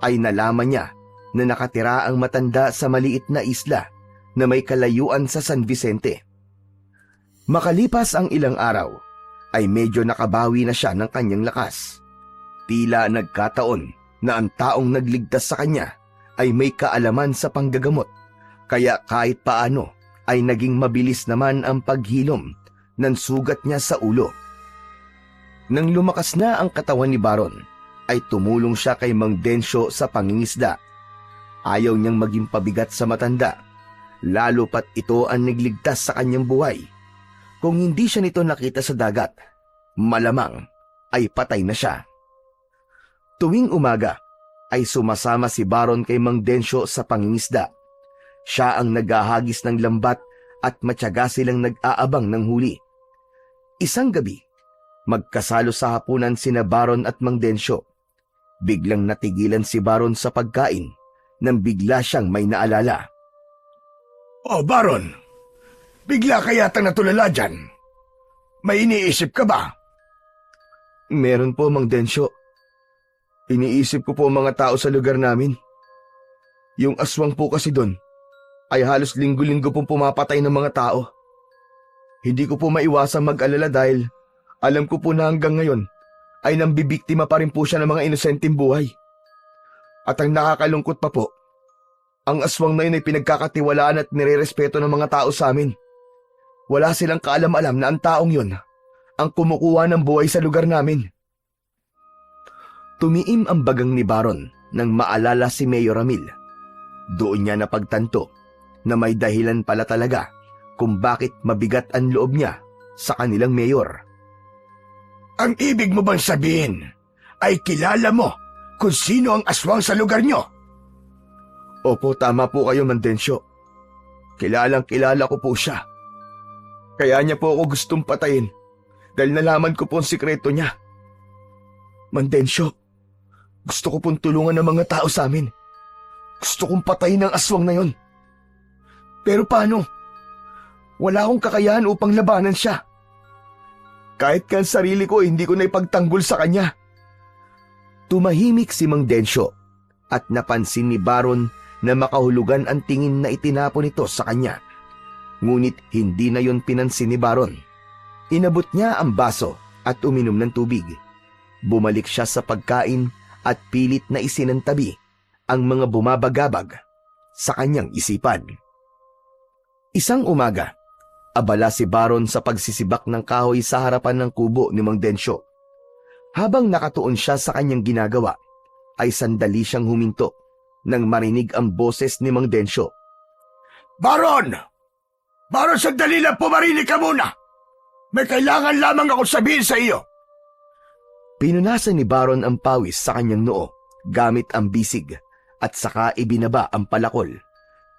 ay nalaman niya na nakatira ang matanda sa maliit na isla na may kalayuan sa San Vicente. Makalipas ang ilang araw, ay medyo nakabawi na siya ng kanyang lakas. Tila nagkataon na ang taong nagligtas sa kanya ay may kaalaman sa panggagamot, kaya kahit paano ay naging mabilis naman ang paghilom ng sugat niya sa ulo. Nang lumakas na ang katawan ni Baron, ay tumulong siya kay Mang Densyo sa pangingisda. Ayaw niyang maging pabigat sa matanda, lalo pat ito ang nagligtas sa kanyang buhay. Kung hindi siya nito nakita sa dagat, malamang ay patay na siya. Tuwing umaga, ay sumasama si Baron kay Mang Densyo sa pangingisda. Siya ang naghahagis ng lambat at matyaga silang nag-aabang ng huli. Isang gabi, magkasalo sa hapunan sina Baron at Mang Densyo. Biglang natigilan si Baron sa pagkain nang bigla siyang may naalala. Oh, Baron, bigla ka yatang natulala dyan. May iniisip ka ba? Meron po, Mang Densyo. Iniisip ko po ang mga tao sa lugar namin. Yung aswang po kasi doon ay halos linggo-linggo pong pumapatay ng mga tao. Hindi ko po maiwasang mag-alala dahil alam ko po na hanggang ngayon ay nambibiktima pa rin po siya ng mga inosenteng buhay. At ang nakakalungkot pa po, ang aswang na yun ay pinagkakatiwalaan at nirerespeto ng mga tao sa amin. Wala silang kaalam-alam na ang taong yun ang kumukuha ng buhay sa lugar namin. Tumiim ang bagang ni Baron nang maalala si Mayor Ramil. Doon niya napagtanto na may dahilan pala talaga kung bakit mabigat ang loob niya sa kanilang mayor. Ang ibig mo bang sabihin ay kilala mo kung sino ang aswang sa lugar nyo? Opo, tama po kayo, Mang Densyo. Kilalang-kilala ko po siya. Kaya niya po ako gustong patayin dahil nalaman ko po ang sikreto niya. Mang Densyo, gusto ko pong tulungan ng mga tao sa amin. Gusto kong patayin ang aswang na yon. Pero paano? Wala akong kakayahan upang labanan siya. Kahit ka ang sarili ko, hindi ko na ipagtanggol sa kanya. Tumahimik si Mang Densyo at napansin ni Baron na makahulugan ang tingin na itinapon nito sa kanya. Ngunit hindi na yon pinansin ni Baron. Inabot niya ang baso at uminom ng tubig. Bumalik siya sa pagkain at pilit na isinantabi ang mga bumabagabag sa kanyang isipan. Isang umaga, abala si Baron sa pagsisibak ng kahoy sa harapan ng kubo ni Mang Densyo. Habang nakatuon siya sa kanyang ginagawa, ay sandali siyang huminto nang marinig ang boses ni Mang Densyo. Baron! Baron, sandali lang, pumarinig ka muna! May kailangan lamang ako sabihin sa iyo. Pinunasan ni Baron ang pawis sa kanyang noo gamit ang bisig at saka ibinaba ang palakol.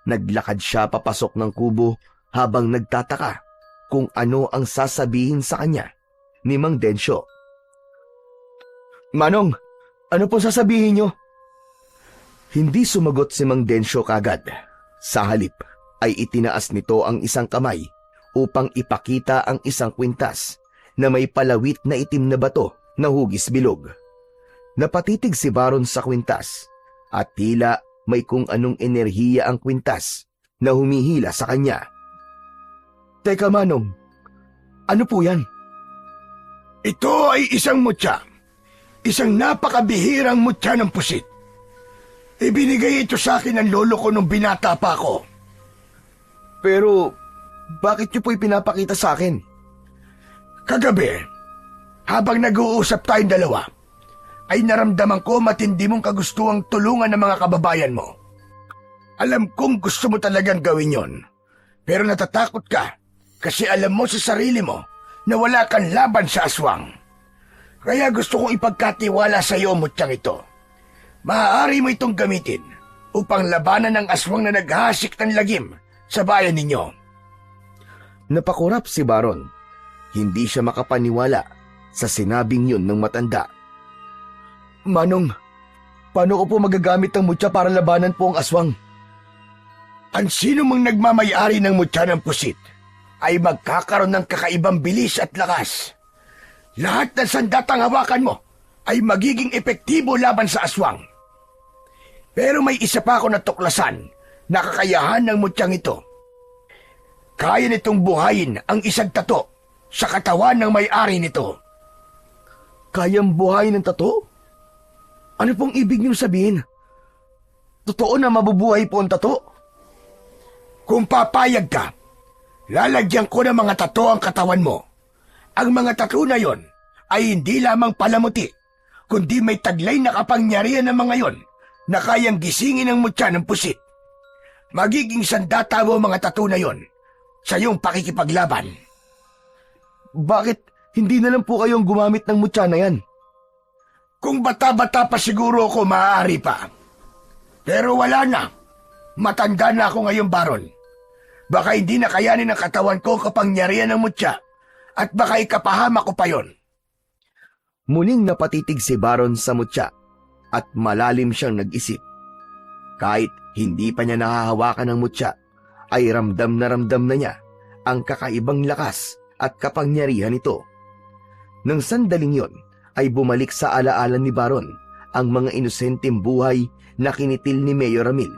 Naglakad siya papasok ng kubo habang nagtataka kung ano ang sasabihin sa kanya ni Mang Densyo. Manong, ano po sasabihin niyo? Hindi sumagot si Mang Densyo kagad. Sa halip ay itinaas nito ang isang kamay upang ipakita ang isang kwintas na may palawit na itim na bato na hugis bilog. Napatitig si Baron sa kwintas at tila may kung anong enerhiya ang kwintas na humihila sa kanya. Teka Manong, ano po yan? Ito ay isang mutya. Isang napakabihirang mutya ng pusit. Ibinigay ito sa akin ng lolo ko nung binata pa ako. Pero bakit niyo po ipinapakita sa akin? Kagabi, habang nag-uusap tayong dalawa, ay naramdaman ko matindi mong kagustuhang tulungan ng mga kababayan mo. Alam kong gusto mo talagang gawin yon, pero natatakot ka kasi alam mo sa sarili mo na wala kang laban sa aswang. Kaya gusto kong ipagkatiwala sa iyo ang mutyang ito. Maaari mo itong gamitin upang labanan ang aswang na naghahasik ng lagim sa bayan ninyo. Napakurap si Baron. Hindi siya makapaniwala sa sinabing yun ng matanda. Manong, paano ko po magagamit ang mutya para labanan po ang aswang? Ang sino mang nagmamayari ng mutya ng pusit ay magkakaroon ng kakaibang bilis at lakas. Lahat ng sandatang hawakan mo ay magiging epektibo laban sa aswang. Pero may isa pa ako natuklasan na kakayahan ng mutyang ito. Kaya nitong buhayin ang isang tato sa katawan ng may-ari nito. Kayang buhayin ng tato? Ano pong ibig niyong sabihin? Totoo na mabubuhay po ang tato? Kung papayag ka, lalagyan ko ng mga tato ang katawan mo. Ang mga tato na yon ay hindi lamang palamuti, kundi may taglay na kapangyarihan ng mga yon na kayang gisingin ang mutya ng pusit. Magiging sandata mo ang mga tato na yon sa iyong pakikipaglaban. Bakit hindi na lang po kayong gumamit ng mutya na yan? Kung bata-bata pa siguro ako, maaari pa. Pero wala na. Matanda na ako ngayon, Baron. Baka hindi na kayanin ng katawan ko kapangyarihan ng mutya at baka ikapahama ko pa yon. Muling napatitig si Baron sa mutya at malalim siyang nag-isip. Kahit hindi pa niya nahahawakan ng mutya, ay ramdam na niya ang kakaibang lakas at kapangyarihan nito. Nang sandaling yon, ay bumalik sa alaala ni Baron ang mga inosenteng buhay na kinitil ni Mayor Ramil.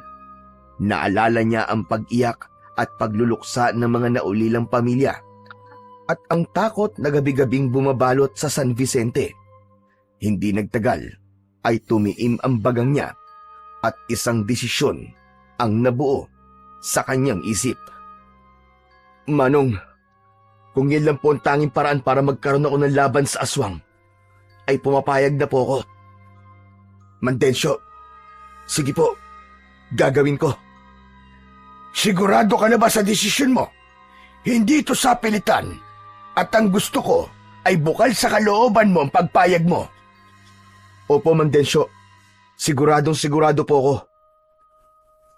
Naalala niya ang pag-iyak at pagluluksa ng mga naulilang pamilya at ang takot na gabi-gabing bumabalot sa San Vicente. Hindi nagtagal ay tumiim ang bagang niya at isang desisyon ang nabuo sa kanyang isip. Manong, kung yan lang po ang tanging paraan para magkaroon ako ng laban sa aswang, ay pumapayag na po ako. Mandensyo, sige po, gagawin ko. Sigurado ka na ba sa desisyon mo? Hindi ito sa pilitan at ang gusto ko ay bukal sa kalooban mo ang pagpayag mo. Opo, Mang Densyo. Siguradong sigurado po ako.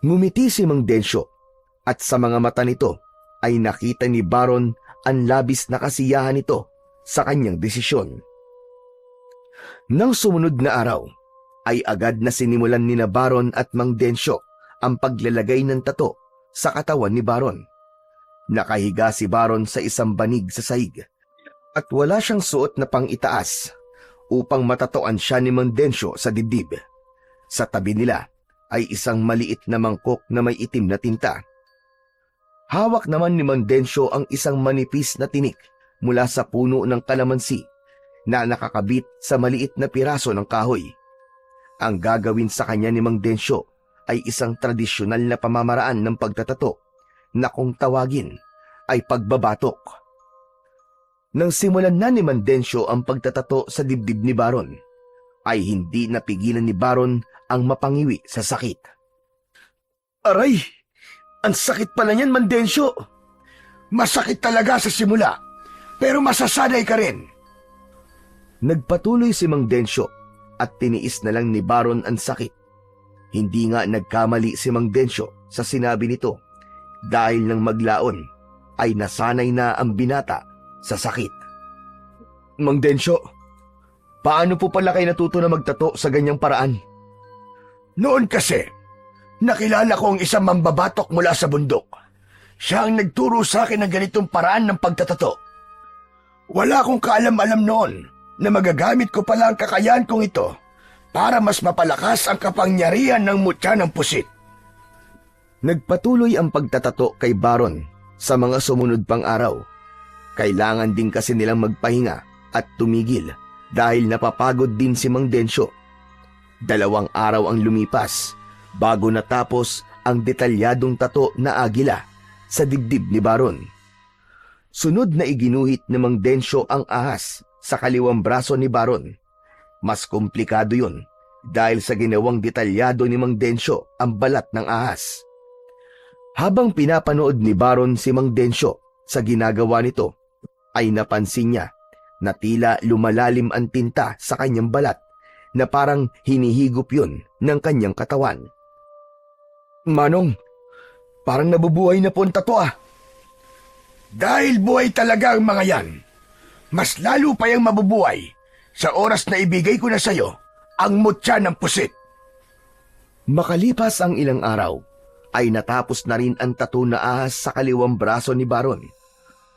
Ngumiti si Mang Densyo at sa mga mata nito ay nakita ni Baron ang labis na kasiyahan nito sa kanyang desisyon. Nang sumunod na araw, ay agad na sinimulan ni na Baron at Mang Densyo ang paglalagay ng tato sa katawan ni Baron. Nakahiga si Baron sa isang banig sa sahig at wala siyang suot na pang-itaas upang matatoan siya ni Mang Densyo sa dibdib. Sa tabi nila ay isang maliit na mangkok na may itim na tinta. Hawak naman ni Mang Densyo ang isang manipis na tinik mula sa puno ng kalamansi na nakakabit sa maliit na piraso ng kahoy. Ang gagawin sa kanya ni Mang Densyo ay isang tradisyonal na pamamaraan ng pagtatato na kung tawagin ay pagbabatok. Nang simulan na ni Mandensyo ang pagtatato sa dibdib ni Baron, ay hindi napigilan ni Baron ang mapangiwi sa sakit. Aray! Ang sakit pala niyan, Mandensyo! Masakit talaga sa simula, pero masasanay ka rin. Nagpatuloy si Mang Densyo at tiniis na lang ni Baron ang sakit. Hindi nga nagkamali si Mang Densyo sa sinabi nito dahil nang maglaon ay nasanay na ang binata sa sakit. Mang Densyo, paano po pala kayo natuto na magtato sa ganyang paraan? Noon kasi, nakilala ko ang isang mambabatok mula sa bundok. Siya ang nagturo sa akin ng ganitong paraan ng pagtatato. Wala akong kaalam-alam noon na magagamit ko pala ang kakayahan kong ito para mas mapalakas ang kapangyarihan ng mutya ng pusit. Nagpatuloy ang pagtatato kay Baron sa mga sumunod pang araw. Kailangan din kasi nilang magpahinga at tumigil dahil napapagod din si Mang Densyo. 2 araw ang lumipas bago natapos ang detalyadong tato na agila sa dibdib ni Baron. Sunod na iginuhit ni Mang Densyo ang ahas sa kaliwang braso ni Baron. Mas komplikado yun dahil sa ginawang detalyado ni Mang Densyo ang balat ng ahas. Habang pinapanood ni Baron si Mang Densyo sa ginagawa nito, ay napansin niya na tila lumalalim ang tinta sa kanyang balat na parang hinihigop yun ng kanyang katawan. Manong, parang nabubuhay na po ang tato ah. Dahil buhay talaga ang mga yan, mas lalo pa yung mabubuhay sa oras na ibigay ko na sa'yo ang mutya ng pusit. Makalipas ang ilang araw, ay natapos na rin ang tato na ahas sa kaliwang braso ni Baron.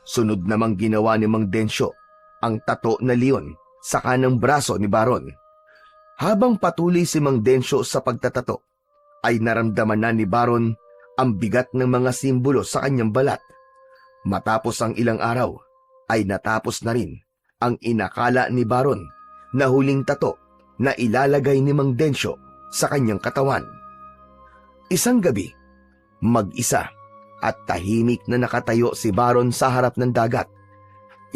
Sunod namang ginawa ni Mang Densyo ang tato na leon sa kanang braso ni Baron. Habang patuloy si Mang Densyo sa pagtatato, ay naramdaman na ni Baron ang bigat ng mga simbolo sa kanyang balat. Matapos ang ilang araw, ay natapos na rin ang inakala ni Baron na huling tato na ilalagay ni Mang Densyo sa kanyang katawan. Isang gabi, mag-isa at tahimik na nakatayo si Baron sa harap ng dagat.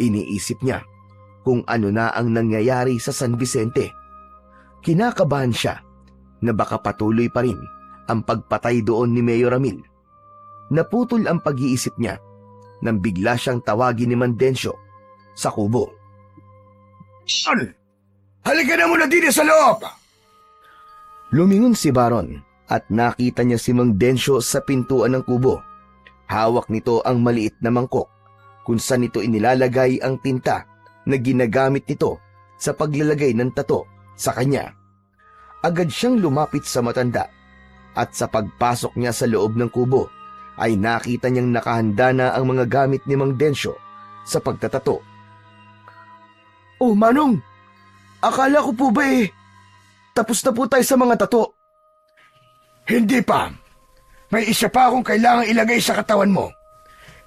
Iniisip niya kung ano na ang nangyayari sa San Vicente. Kinakabahan siya na baka patuloy pa rin ang pagpatay doon ni Mayor Ramil. Naputol ang pag-iisip niya nang bigla siyang tawagin ni Mang Densyo sa kubo. Son, halika na muna dito sa loob! Lumingon si Baron at nakita niya si Mang Densyo sa pintuan ng kubo. Hawak nito ang maliit na mangkok kung saan nito inilalagay ang tinta na ginagamit nito sa paglalagay ng tato sa kanya. Agad siyang lumapit sa matanda at sa pagpasok niya sa loob ng kubo ay nakita niyang nakahanda na ang mga gamit ni Mang Densyo sa pagtatato. Oh, Manong! Akala ko po ba tapos na po tayo sa mga tato? Hindi pa. May isa pa akong kailangang ilagay sa katawan mo.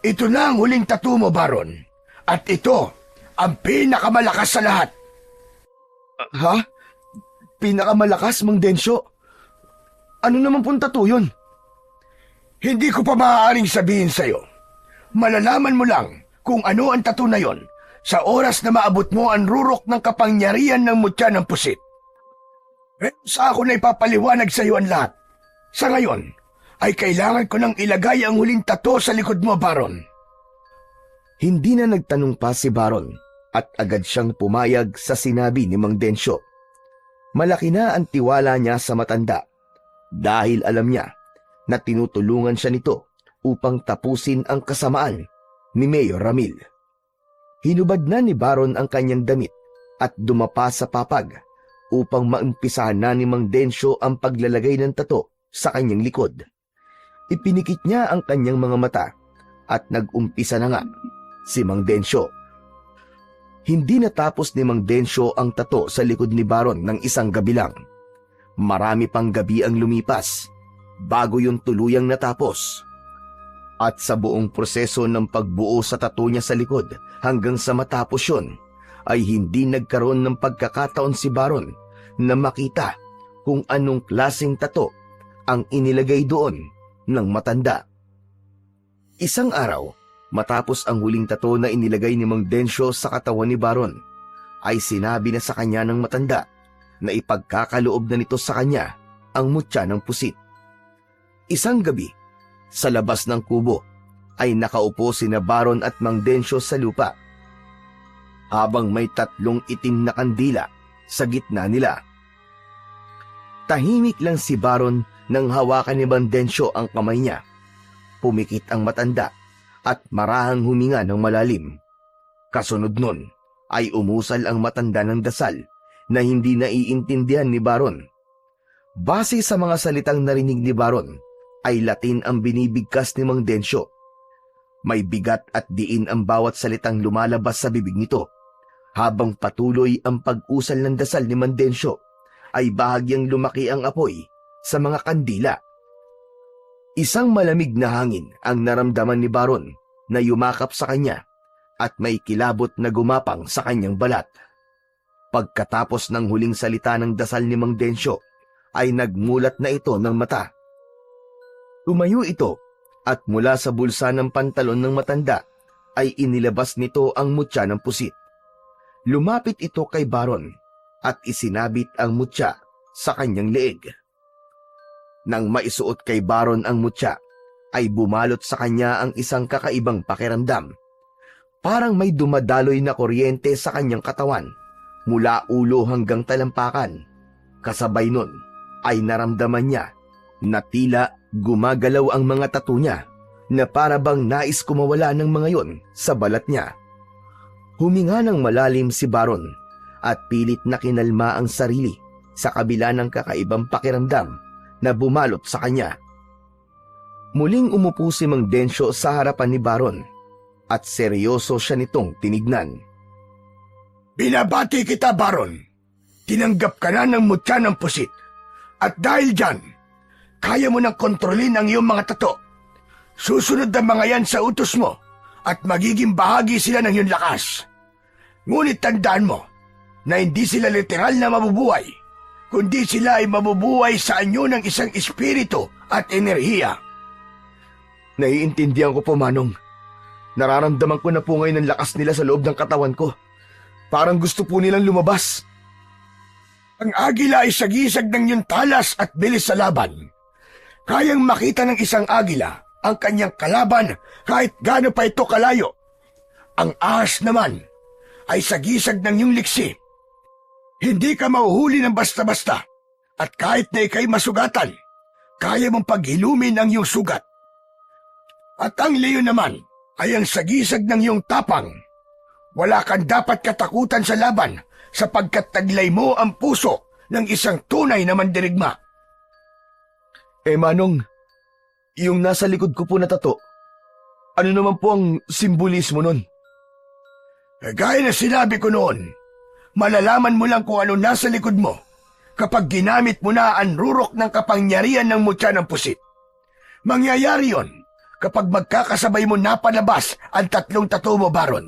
Ito na ang huling tattoo mo, Baron. At ito, ang pinakamalakas sa lahat. Ha? Pinakamalakas, Mang Densyo? Ano naman pong tattoo yun? Hindi ko pa maaaring sabihin sa'yo. Malalaman mo lang kung ano ang tattoo na yon sa oras na maabot mo ang rurok ng kapangyarihan ng mutya ng pusit. Pero sa ako na ipapaliwanag sa'yo ang lahat. Sa ngayon, ay kailangan ko nang ilagay ang huling tattoo sa likod mo, Baron. Hindi na nagtanong pa si Baron at agad siyang pumayag sa sinabi ni Mang Densyo. Malaki na ang tiwala niya sa matanda dahil alam niya na tinutulungan siya nito upang tapusin ang kasamaan ni Mayor Ramil. Hinubad na ni Baron ang kanyang damit at dumapa sa papag upang maumpisahan na ni Mang Densyo ang paglalagay ng tato sa kanyang likod. Ipinikit niya ang kanyang mga mata at nag-umpisa na nga si Mang Densyo. Hindi natapos ni Mang Densyo ang tato sa likod ni Baron ng isang gabi lang. Marami pang gabi ang lumipas bago yung tuluyang natapos. At sa buong proseso ng pagbuo sa tato niya sa likod hanggang sa matapos yun, ay hindi nagkaroon ng pagkakataon si Baron na makita kung anong klaseng tato ang inilagay doon ng matanda. Isang araw, Matapos ang huling tato na inilagay ni Mang Densyo sa katawan ni Baron, ay sinabi na sa kanya ng matanda na ipagkakaloob na nito sa kanya ang mutya ng pusit. Isang gabi, sa labas ng kubo, ay nakaupo sina Baron at Mang Densyo sa lupa, habang may 3 itim na kandila sa gitna nila. Tahimik lang si Baron nang hawakan ni Mang Densyo ang kamay niya. Pumikit ang matanda at marahang huminga ng malalim. Kasunod nun ay umusal ang matanda ng dasal na hindi naiintindihan ni Baron. Base sa mga salitang narinig ni Baron, ay Latin ang binibigkas ni Mang Densyo. May bigat at diin ang bawat salitang lumalabas sa bibig nito. Habang patuloy ang pag-usal ng dasal ni Mang Densyo, ay bahagyang lumaki ang apoy sa mga kandila. Isang malamig na hangin ang naramdaman ni Baron na yumakap sa kanya at may kilabot na gumapang sa kanyang balat. Pagkatapos ng huling salita ng dasal ni Mang Densyo, ay nagmulat na ito ng mata. Tumayo ito at mula sa bulsa ng pantalon ng matanda ay inilabas nito ang mutya ng pusit. Lumapit ito kay Baron at isinabit ang mutya sa kanyang leeg. Nang maisuot kay Baron ang mutya, ay bumalot sa kanya ang isang kakaibang pakiramdam. Parang may dumadaloy na kuryente sa kanyang katawan, mula ulo hanggang talampakan. Kasabay nun ay naramdaman niya na tila gumagalaw ang mga tattoo niya, na para bang nais kumawala ng mga yon sa balat niya. Huminga ng malalim si Baron at pilit na kinalma ang sarili sa kabila ng kakaibang pakiramdam na bumalot sa kanya. Muling umupo si Mang Densyo sa harapan ni Baron at seryoso siya nitong tinignan. Binabati kita, Baron. Tinanggap ka na ng mutya ng pusit. At dahil dyan, kaya mo nang kontrolin ang iyong mga tato. Susunod ang mga yan sa utos mo at magiging bahagi sila ng iyong lakas. Ngunit tandaan mo na hindi sila literal na mabubuhay, kundi sila ay mabubuhay sa anyo ng isang espiritu at enerhiya. Naiintindihan ko po, Manong. Nararamdaman ko na po ngayon ang lakas nila sa loob ng katawan ko. Parang gusto po nilang lumabas. Ang agila ay sagisag ng iyong talas at bilis sa laban. Kayang makita ng isang agila ang kanyang kalaban kahit gaano pa ito kalayo. Ang ahas naman ay sagisag ng iyong liksi. Hindi ka mahuhuli ng basta-basta at kahit na ikay masugatan, kaya mong paghilumin ang iyong sugat. At ang leon naman ay ang sagisag ng iyong tapang. Wala kang dapat katakutan sa laban sapagkat taglay mo ang puso ng isang tunay na mandirigma. Manong, yung nasa likod ko po na tato, ano naman po ang simbolismo nun? Gaya na sinabi ko noon, malalaman mo lang kung ano nasa likod mo kapag ginamit mo na ang rurok ng kapangyarihan ng mutya ng pusit. Mangyayari yon kapag magkakasabay mo napalabas ang 3 tattoo mo, Baron.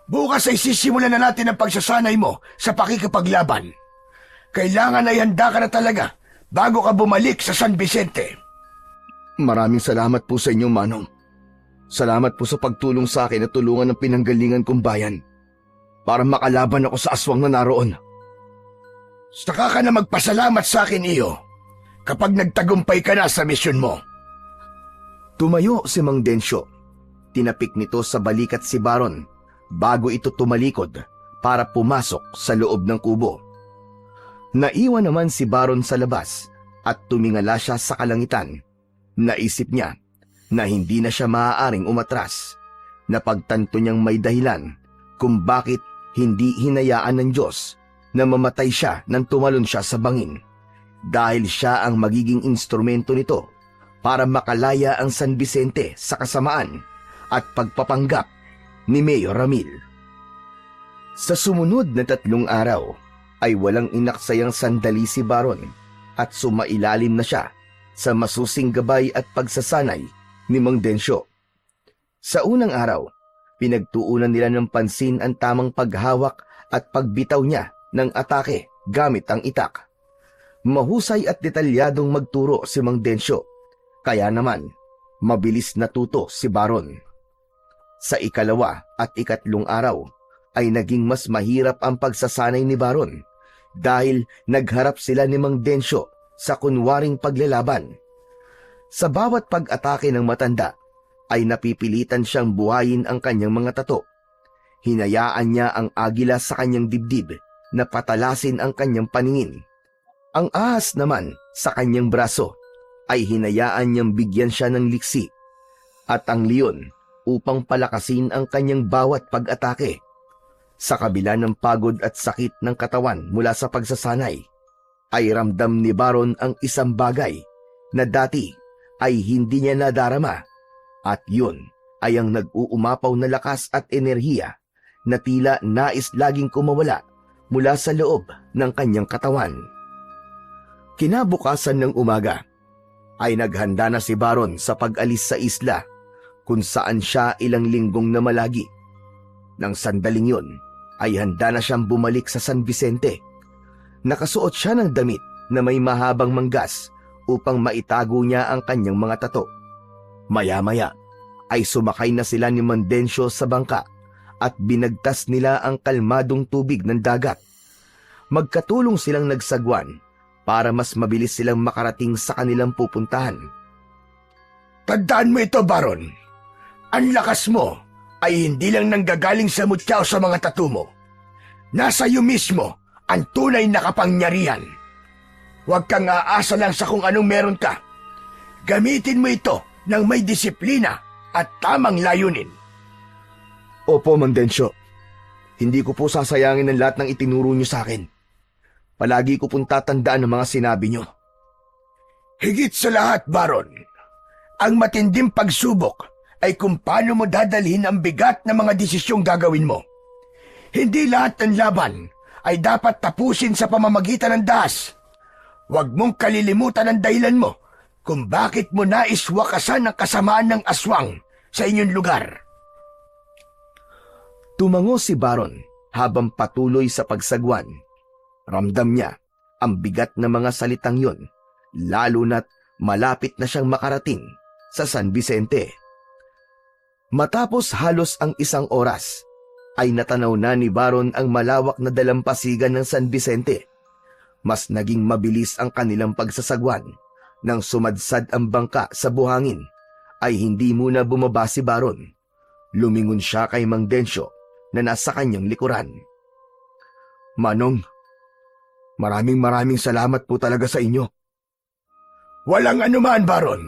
Bukas ay sisimulan na natin ang pagsasanay mo sa pakikipaglaban. Kailangan ay handa ka na talaga bago ka bumalik sa San Vicente. Maraming salamat po sa inyo, Manong. Salamat po sa pagtulong sa akin at tulungan ng pinanggalingan kong bayan para makalaban ako sa aswang na naroon. Saka ka na magpasalamat sa akin, iyo, kapag nagtagumpay ka na sa misyon mo. Tumayo si Mang Densyo. Tinapik nito sa balikat si Baron bago ito tumalikod para pumasok sa loob ng kubo. Naiwan naman si Baron sa labas at tumingala siya sa kalangitan. Naisip niya na hindi na siya maaaring umatras. Napagtanto niyang may dahilan kung bakit hindi hinayaan ng Diyos na mamatay siya nang tumalon siya sa bangin. Dahil siya ang magiging instrumento nito para makalaya ang San Vicente sa kasamaan at pagpapanggap ni Mayor Ramil. Sa sumunod na 3 araw ay walang inaksayang sandali si Baron at sumailalim na siya sa masusing gabay at pagsasanay ni Mang Densyo. Sa unang araw, pinagtuunan nila ng pansin ang tamang paghawak at pagbitaw niya ng atake gamit ang itak. Mahusay at detalyadong magturo si Mang Densyo, kaya naman mabilis natuto si Baron. Sa ikalawa at ikatlong araw ay naging mas mahirap ang pagsasanay ni Baron dahil nagharap sila ni Mang Densyo sa kunwaring paglalaban. Sa bawat pag-atake ng matanda ay napipilitan siyang buhayin ang kanyang mga tato. Hinayaan niya ang agila sa kanyang dibdib na patalasin ang kanyang paningin. Ang ahas naman sa kanyang braso ay hinayaan niyang bigyan siya ng liksi, at ang leon upang palakasin ang kanyang bawat pag-atake. Sa kabila ng pagod at sakit ng katawan mula sa pagsasanay, ay ramdam ni Baron ang isang bagay na dati ay hindi niya nadarama, at yun ay ang nag-uumapaw na lakas at enerhiya na tila nais laging kumawala mula sa loob ng kanyang katawan. Kinabukasan ng umaga ay naghanda na si Baron sa pag-alis sa isla kung saan siya ilang linggong namalagi. Nang sandaling yun ay handa na siyang bumalik sa San Vicente. Nakasuot siya ng damit na may mahabang manggas upang maitago niya ang kanyang mga tato. Maya-maya ay sumakay na sila ni Mandensyo sa bangka at binagtas nila ang kalmadong tubig ng dagat. Magkatulong silang nagsagwan para mas mabilis silang makarating sa kanilang pupuntahan. Tandaan mo ito, Baron. Ang lakas mo ay hindi lang nanggagaling sa mutya o sa mga tattoo mo. Nasa iyo mismo ang tunay na kapangyarihan. Huwag kang aasa lang sa kung anong meron ka. Gamitin mo ito ng may disiplina at tamang layunin. Opo, Mang Densyo. Hindi ko po sasayangin ang lahat ng itinuro niyo sa akin. Palagi ko pong tatandaan ang mga sinabi niyo. Higit sa lahat, Baron, ang matinding pagsubok ay kung paano mo dadalhin ang bigat na mga desisyong gagawin mo. Hindi lahat ng laban ay dapat tapusin sa pamamagitan ng dahas. Huwag mong kalilimutan ang dahilan mo kung bakit mo nais wakasan ang kasamaan ng aswang sa inyong lugar. Tumango si Baron habang patuloy sa pagsagwan. Ramdam niya ang bigat na mga salitang yon, lalo na't malapit na siyang makarating sa San Vicente. Matapos halos ang isang oras, ay natanaw na ni Baron ang malawak na dalampasigan ng San Vicente. Mas naging mabilis ang kanilang pagsasagwan. Nang sumadsad ang bangka sa buhangin, ay hindi muna bumaba si Baron. Lumingon siya kay Mang Densyo na nasa kanyang likuran. Manong, maraming salamat po talaga sa inyo. Walang anuman, Baron.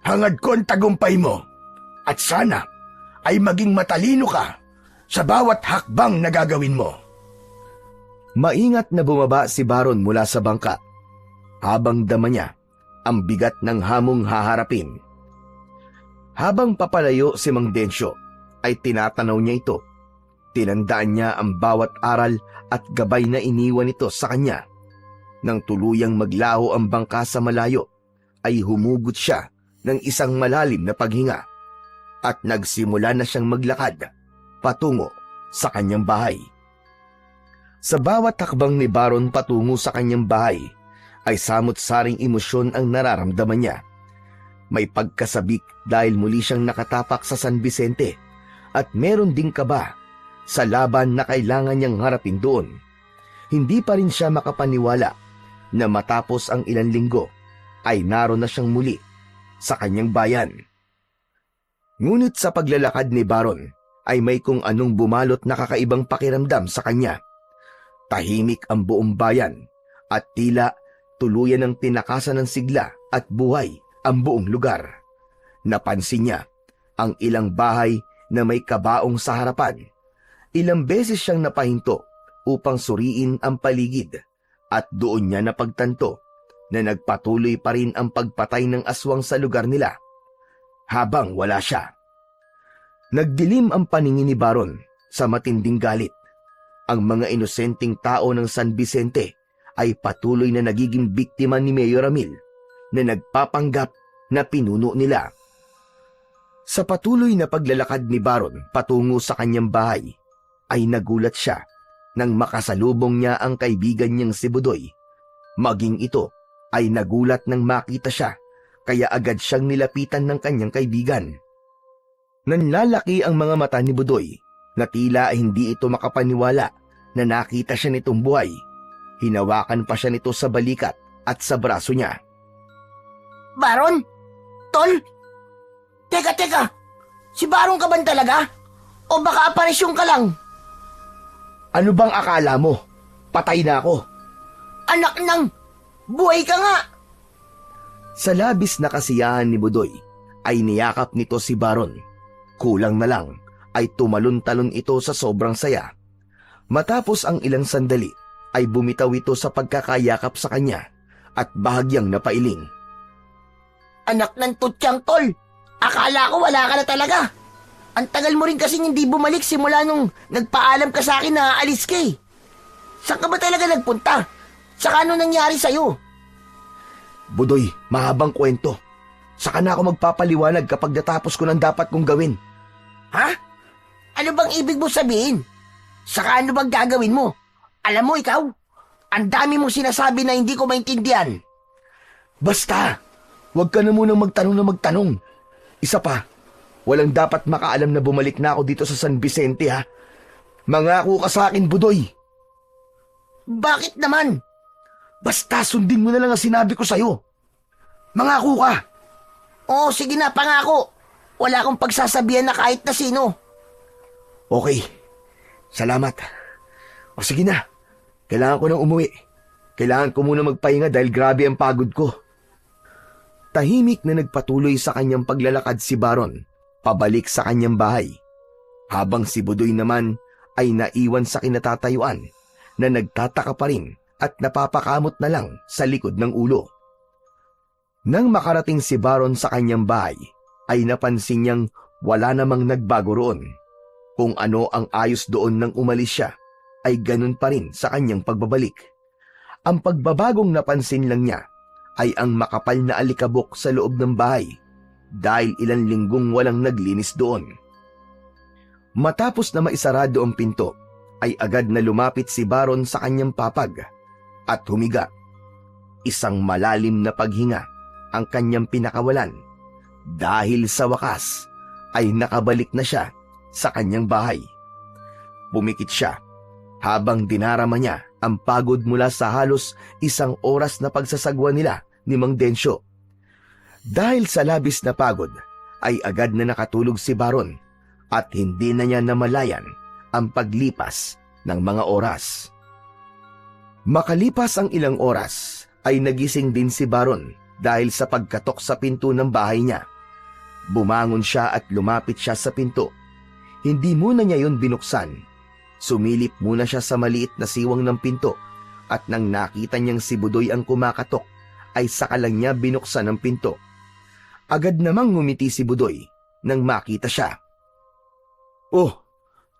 Hangad ko ang tagumpay mo at sana ay maging matalino ka sa bawat hakbang na gagawin mo. Maingat na bumaba si Baron mula sa bangka habang dama niya ang bigat ng hamong haharapin. Habang papalayo si Mang Densyo ay tinatanaw niya ito. Tinandaan niya ang bawat aral at gabay na iniwan nito sa kanya. Nang tuluyang maglaho ang bangka sa malayo, ay humugot siya ng isang malalim na paghinga at nagsimula na siyang maglakad patungo sa kanyang bahay. Sa bawat hakbang ni Baron patungo sa kanyang bahay, ay samot-saring emosyon ang nararamdaman niya. May pagkasabik dahil muli siyang nakatapak sa San Vicente at meron ding kaba sa laban na kailangan niyang harapin doon. Hindi pa rin siya makapaniwala na matapos ang ilang linggo ay naroon na siyang muli sa kanyang bayan. Ngunit sa paglalakad ni Baron ay may kung anong bumalot na kakaibang pakiramdam sa kanya. Tahimik ang buong bayan at tila tuluyan ng tinakasan ng sigla at buhay ang buong lugar. Napansin niya ang ilang bahay na may kabaong sa harapan. Ilang beses siyang napahinto upang suriin ang paligid at doon niya napagtanto na nagpatuloy pa rin ang pagpatay ng aswang sa lugar nila habang wala siya. Nagdilim ang paningin ni Baron sa matinding galit. Ang mga inosenteng tao ng San Vicente ay patuloy na nagiging biktima ni Mayor Ramil na nagpapanggap na pinuno nila. Sa patuloy na paglalakad ni Baron patungo sa kanyang bahay, ay nagulat siya nang makasalubong niya ang kaibigan niyang si Budoy. Maging ito ay nagulat nang makita siya, kaya agad siyang nilapitan ng kanyang kaibigan. Nanlalaki ang mga mata ni Budoy na tila hindi ito makapaniwala na nakita siya nitong buhay. Hinawakan pa siya nito sa balikat at sa braso niya. Baron? Tol? Teka. Si Baron ka ba talaga? O baka aparisyon ka lang? Ano bang akala mo? Patay na ako. Anak ng... Buhay ka nga! Sa labis na kasiyahan ni Budoy ay niyakap nito si Baron. Kulang na lang ay tumalon-talon ito sa sobrang saya. Matapos ang ilang sandali ay bumitaw ito sa pagkakayakap sa kanya at bahagyang napailing. Anak ng tutyang, Tol! Akala ko wala ka na talaga! Ang tagal mo rin kasing hindi bumalik simula nung nagpaalam ka sa akin na aalis ka eh. Saan ka ba talaga nagpunta? Saka ano nangyari sa'yo? Budoy, mahabang kwento. Saka na ako magpapaliwanag kapag natapos ko ng dapat kong gawin. Ha? Ano bang ibig mo sabihin? Saka ano bang gagawin mo? Alam mo ikaw, ang dami mong sinasabi na hindi ko maintindihan. Basta, huwag ka na munang magtanong. Isa pa, walang dapat makaalam na bumalik na ako dito sa San Vicente ha. Mangako ka sa akin, Budoy. Bakit naman? Basta sundin mo na lang ang sinabi ko sa'yo. Mangako ka. Oo, sige na, pangako. Wala akong pagsasabihan na kahit na sino. Okay, salamat. O sige na, kailangan ko nang umuwi. Kailangan ko muna magpahinga dahil grabe ang pagod ko. Tahimik na nagpatuloy sa kanyang paglalakad si Baron, pabalik sa kanyang bahay. Habang si Budoy naman ay naiwan sa kinatatayuan na nagtataka pa rin at napapakamot na lang sa likod ng ulo. Nang makarating si Baron sa kanyang bahay, ay napansin niyang wala namang nagbago roon. Kung ano ang ayos doon nang umalis siya, ay ganun pa rin sa kanyang pagbabalik. Ang pagbabagong napansin lang niya ay ang makapal na alikabok sa loob ng bahay dahil ilang linggong walang naglinis doon. Matapos na maisarado ang pinto, ay agad na lumapit si Baron sa kanyang papag at humiga. Isang malalim na paghinga ang kanyang pinakawalan dahil sa wakas ay nakabalik na siya sa kanyang bahay. Pumikit siya habang dinarama niya ang pagod mula sa halos isang oras na pagsasagwa nila ni Mang Densyo. Dahil sa labis na pagod ay agad na nakatulog si Baron at hindi na niya namalayan ang paglipas ng mga oras. Makalipas ang ilang oras ay nagising din si Baron dahil sa pagkatok sa pinto ng bahay niya. Bumangon siya at lumapit siya sa pinto. Hindi muna niya yun binuksan. Sumilip muna siya sa maliit na siwang ng pinto at nang nakita niyang si Budoy ang kumakatok ay saka lang niya binuksan ang pinto. Agad namang ngumiti si Budoy nang makita siya. Oh,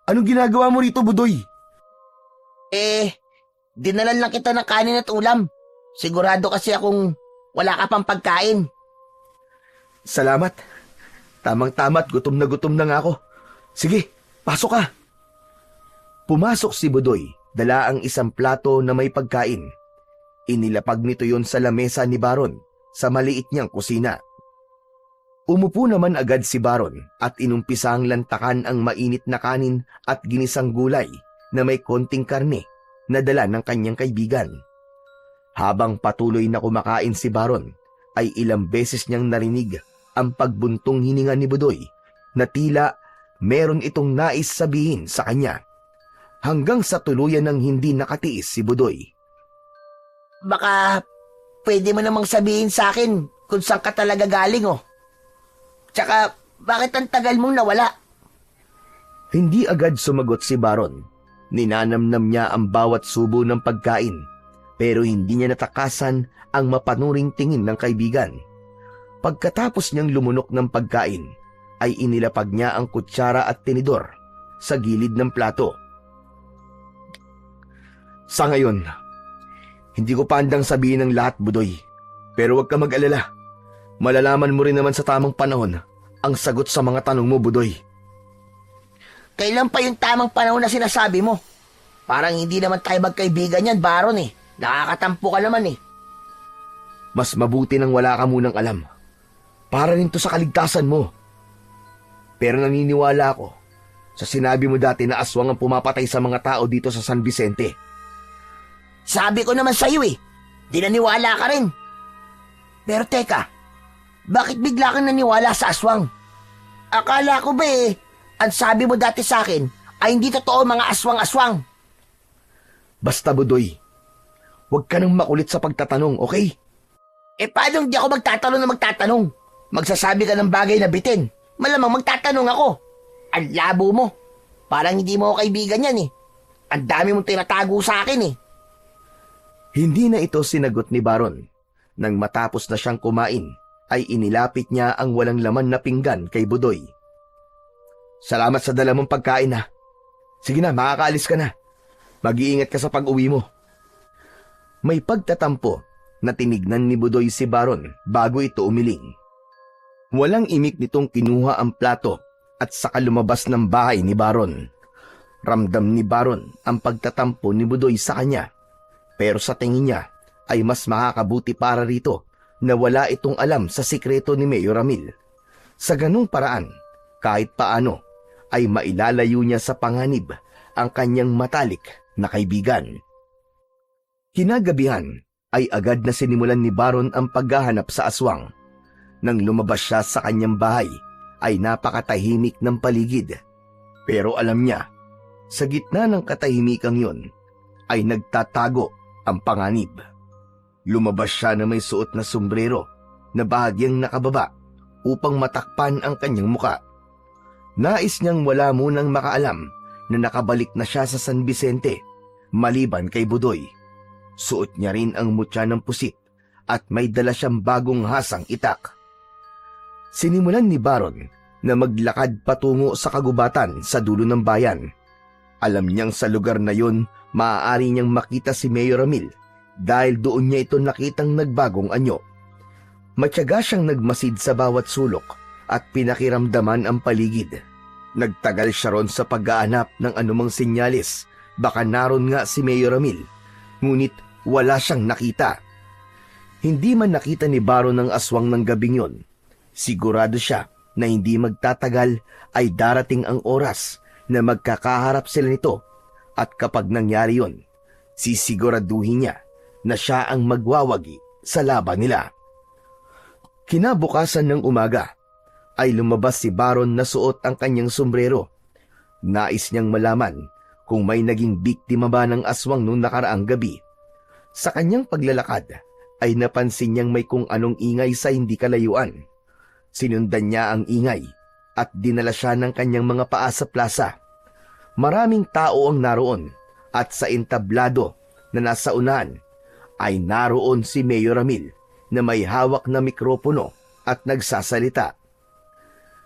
anong ginagawa mo rito, Budoy? Dinalan lang kita ng kanin at ulam. Sigurado kasi akong wala ka pang pagkain. Salamat. Tamang-tama at gutom na nga ako. Sige, pasok ka. Pumasok si Budoy, dala ang isang plato na may pagkain. Inilapag nito yon sa lamesa ni Baron sa maliit niyang kusina. Umupo naman agad si Baron at inumpisang lantakan ang mainit na kanin at ginisang gulay na may konting karne na dala ng kanyang kaibigan. Habang patuloy na kumakain si Baron, ay ilang beses niyang narinig ang pagbuntong hininga ni Budoy na tila meron itong nais sabihin sa kanya. Hanggang sa tuluyan ng hindi nakatiis si Budoy. Baka pwede mo namang sabihin sa akin kung saan ka talaga galing oh. Tsaka bakit ang tagal mong nawala? Hindi agad sumagot si Baron. Ninanamnam niya ang bawat subo ng pagkain, pero hindi niya natakasan ang mapanuring tingin ng kaibigan. Pagkatapos niyang lumunok ng pagkain, ay inilapag niya ang kutsara at tinidor sa gilid ng plato. Sa ngayon, hindi ko pa handang sabihin ang lahat, Budoy. Pero huwag ka mag-alala. Malalaman mo rin naman sa tamang panahon ang sagot sa mga tanong mo, Budoy. Kailan pa yung tamang panahon na sinasabi mo? Parang hindi naman tayo magkaibigan yan, Baron eh. Nakakatampo ka naman eh. Mas mabuti nang wala ka munang alam. Para rin to sa kaligtasan mo. Pero naniniwala ako sa sinabi mo dati na aswang ang pumapatay sa mga tao dito sa San Vicente. Sabi ko naman sa'yo eh, di naniwala ka rin. Pero teka, bakit bigla kang naniwala sa aswang? Akala ko ba ang sabi mo dati sa akin ay hindi totoo mga aswang-aswang. Basta Budoy, huwag ka nang makulit sa pagtatanong, okay? Paano hindi ako magtatanong na magtatanong? Magsasabi ka ng bagay na bitin. Malamang magtatanong ako. Ang labo mo. Parang hindi mo ako kaibigan yan eh. Ang dami mong tinatago sa akin eh. Hindi na ito sinagot ni Baron. Nang matapos na siyang kumain, ay inilapit niya ang walang laman na pinggan kay Budoy. Salamat sa dala mong pagkain ha. Sige na, makakaalis ka na. Mag-iingat ka sa pag-uwi mo. May pagtatampo na tinignan ni Budoy si Baron bago ito umiling. Walang imik nitong kinuha ang plato at saka lumabas ng bahay ni Baron. Ramdam ni Baron ang pagtatampo ni Budoy sa kanya. Pero sa tingin niya ay mas makakabuti para rito na wala itong alam sa sikreto ni Mayor Ramil. Sa ganung paraan, kahit paano, ay mailalayo niya sa panganib ang kanyang matalik na kaibigan. Kinagabihan ay agad na sinimulan ni Baron ang paghahanap sa aswang. Nang lumabas siya sa kanyang bahay, ay napakatahimik ng paligid. Pero alam niya, sa gitna ng katahimikang yun, ay nagtatago ang panganib. Lumabas siya na may suot na sombrero na bahagyang nakababa upang matakpan ang kanyang muka. Nais niyang wala munang makaalam na nakabalik na siya sa San Vicente, maliban kay Budoy. Suot niya rin ang mutya ng pusit at may dala siyang bagong hasang itak. Sinimulan ni Baron na maglakad patungo sa kagubatan sa dulo ng bayan. Alam niyang sa lugar na yun maaari niyang makita si Mayor Ramil dahil doon niya ito nakitang nagbagong anyo. Matyaga siyang nagmasid sa bawat sulok at pinakiramdaman ang paligid. Nagtagal siya ron sa pag-aanap ng anumang sinyalis, baka naroon nga si Mayor Ramil, ngunit wala siyang nakita. Hindi man nakita ni Baron ang aswang ng gabing yon, sigurado siya na hindi magtatagal ay darating ang oras na magkakaharap sila nito at kapag nangyari yon, sisiguraduhin niya na siya ang magwawagi sa laban nila. Kinabukasan ng umaga ay lumabas si Baron na suot ang kanyang sombrero. Nais niyang malaman kung may naging biktima ba ng aswang noong nakaraang gabi. Sa kanyang paglalakad ay napansin niyang may kung anong ingay sa hindi kalayuan. Sinundan niya ang ingay at dinala siya ng kanyang mga paa sa plaza. Maraming tao ang naroon at sa entablado na nasa unahan ay naroon si Mayor Ramil na may hawak na mikropono at nagsasalita.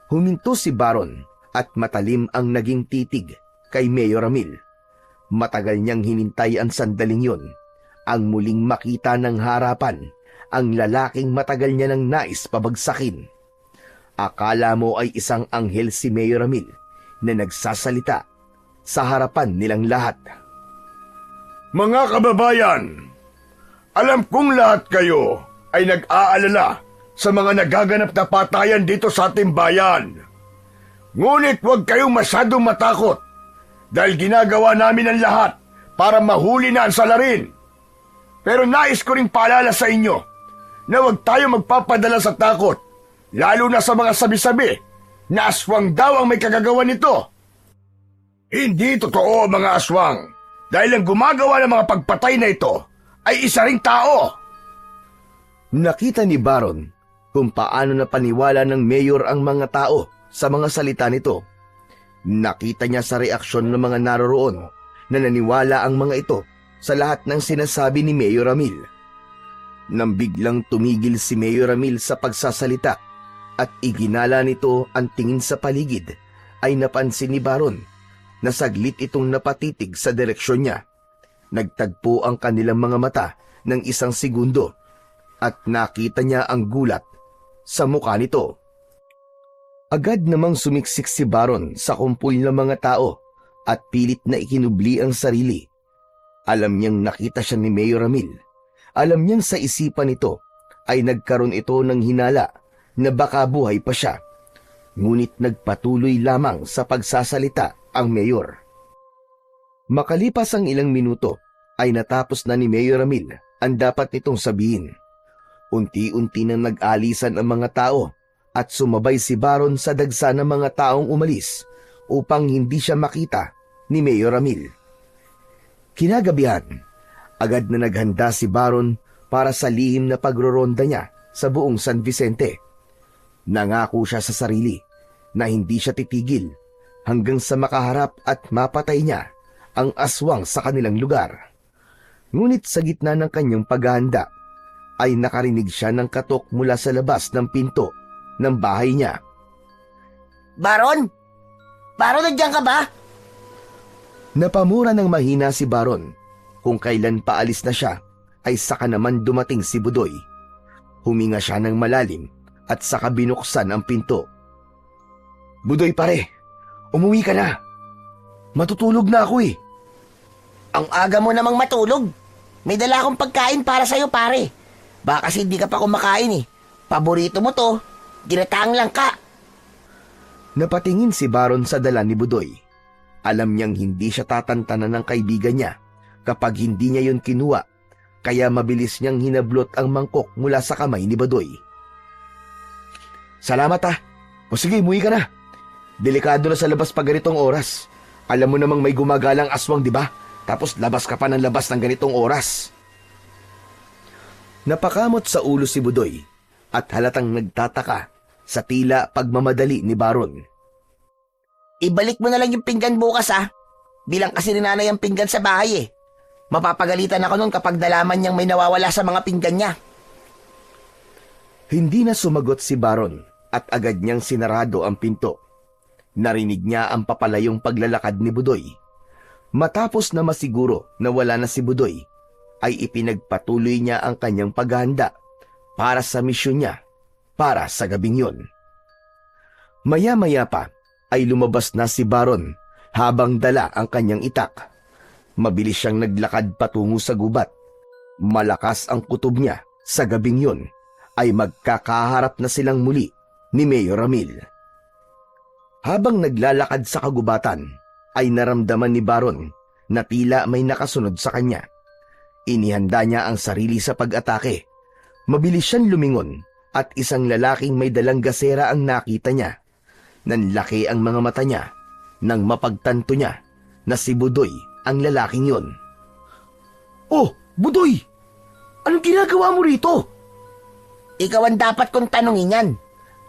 Huminto si Baron at matalim ang naging titig kay Mayor Ramil. Matagal niyang hinintay ang sandaling yun, ang muling makita ng harapan ang lalaking matagal niya nang nais pabagsakin. Akala mo ay isang anghel si Mayor Ramil na nagsasalita sa harapan nilang lahat. Mga kababayan, alam kong lahat kayo ay nag-aalala sa mga nagaganap na patayan dito sa ating bayan. Ngunit huwag kayong masyadong matakot dahil ginagawa namin ang lahat para mahuli na ang salarin. Pero nais ko ring paalala sa inyo na huwag tayo magpapadala sa takot, lalo na sa mga sabi-sabi na aswang daw ang may kagagawa nito. Hindi totoo mga aswang dahil ang gumagawa ng mga pagpatay na ito ay isa ring tao. Nakita ni Baron kung paano napaniwala ng mayor ang mga tao sa mga salita nito. Nakita niya sa reaksyon ng mga naroroon na naniwala ang mga ito sa lahat ng sinasabi ni Mayor Ramil. Nang biglang tumigil si Mayor Ramil sa pagsasalita at iginala nito ang tingin sa paligid, ay napansin ni Baron na saglit itong napatitig sa direksyon niya. Nagtagpo ang kanilang mga mata ng isang segundo at nakita niya ang gulat sa mukha nito. Agad namang sumiksik si Baron sa kumpul ng mga tao at pilit na ikinubli ang sarili. Alam niyang nakita siya ni Mayor Ramil. Alam niyang sa isipan nito ay nagkaroon ito ng hinala na baka buhay pa siya. Ngunit nagpatuloy lamang sa pagsasalita ang mayor. Makalipas ang ilang minuto ay natapos na ni Mayor Ramil ang dapat nitong sabihin. Unti-unti nang nag-alisan ang mga tao at sumabay si Baron sa dagsa ng mga taong umalis upang hindi siya makita ni Mayor Ramil. Kinagabihan, agad na naghanda si Baron para sa lihim na pagroronda niya sa buong San Vicente. Nangako siya sa sarili na hindi siya titigil hanggang sa makaharap at mapatay niya ang aswang sa kanilang lugar. Ngunit sa gitna ng kanyang paghahanda ay nakarinig siya ng katok mula sa labas ng pinto ng bahay niya. Baron? Baron, nandiyan ka ba? Napamura ng mahina si Baron. Kung kailan paalis na siya, ay saka naman dumating si Budoy. Huminga siya ng malalim at saka binuksan ang pinto. Budoy pare, umuwi ka na. Matutulog na ako eh. Ang aga mo namang matulog. May dala akong pagkain para sa'yo, pare. Baka kasi hindi ka pa kumakain eh. Paborito mo to, ginataang langka. Napatingin si Baron sa dala ni Budoy. Alam niyang hindi siya tatantanan ng kaibigan niya kapag hindi niya yun kinuha, kaya mabilis niyang hinablot ang mangkok mula sa kamay ni Budoy. Salamat ah. O sige, umuwi ka na. Delikado na sa labas pag ganitong oras. Alam mo namang may gumagalang aswang, di ba? Tapos labas ka pa ng labas ng ganitong oras. Napakamot sa ulo si Budoy at halatang nagtataka sa tila pagmamadali ni Baron. Ibalik mo na lang yung pinggan bukas ah. Bilang kasi ni nanay ang pinggan sa bahay eh. Mapapagalitan ako nun kapag nalaman niyang may nawawala sa mga pinggan niya. Hindi na sumagot si Baron at agad niyang sinarado ang pinto. Narinig niya ang papalayong paglalakad ni Budoy. Matapos na masiguro na wala na si Budoy, ay ipinagpatuloy niya ang kanyang paghahanda para sa misyon niya para sa gabing yun. Maya-maya pa ay lumabas na si Baron habang dala ang kanyang itak. Mabilis siyang naglakad patungo sa gubat. Malakas ang kutob niya sa gabing yun ay magkakaharap na silang muli ni Mayor Ramil. Habang naglalakad sa kagubatan, ay naramdaman ni Baron na tila may nakasunod sa kanya. Inihanda niya ang sarili sa pag-atake. Mabilis siyang lumingon at isang lalaking may dalang gasera ang nakita niya. Nanlaki ang mga mata niya nang mapagtanto niya na si Budoy ang lalaking yon. Oh, Budoy! Anong ginagawa mo rito? Ikaw ang dapat kong tanungin yan.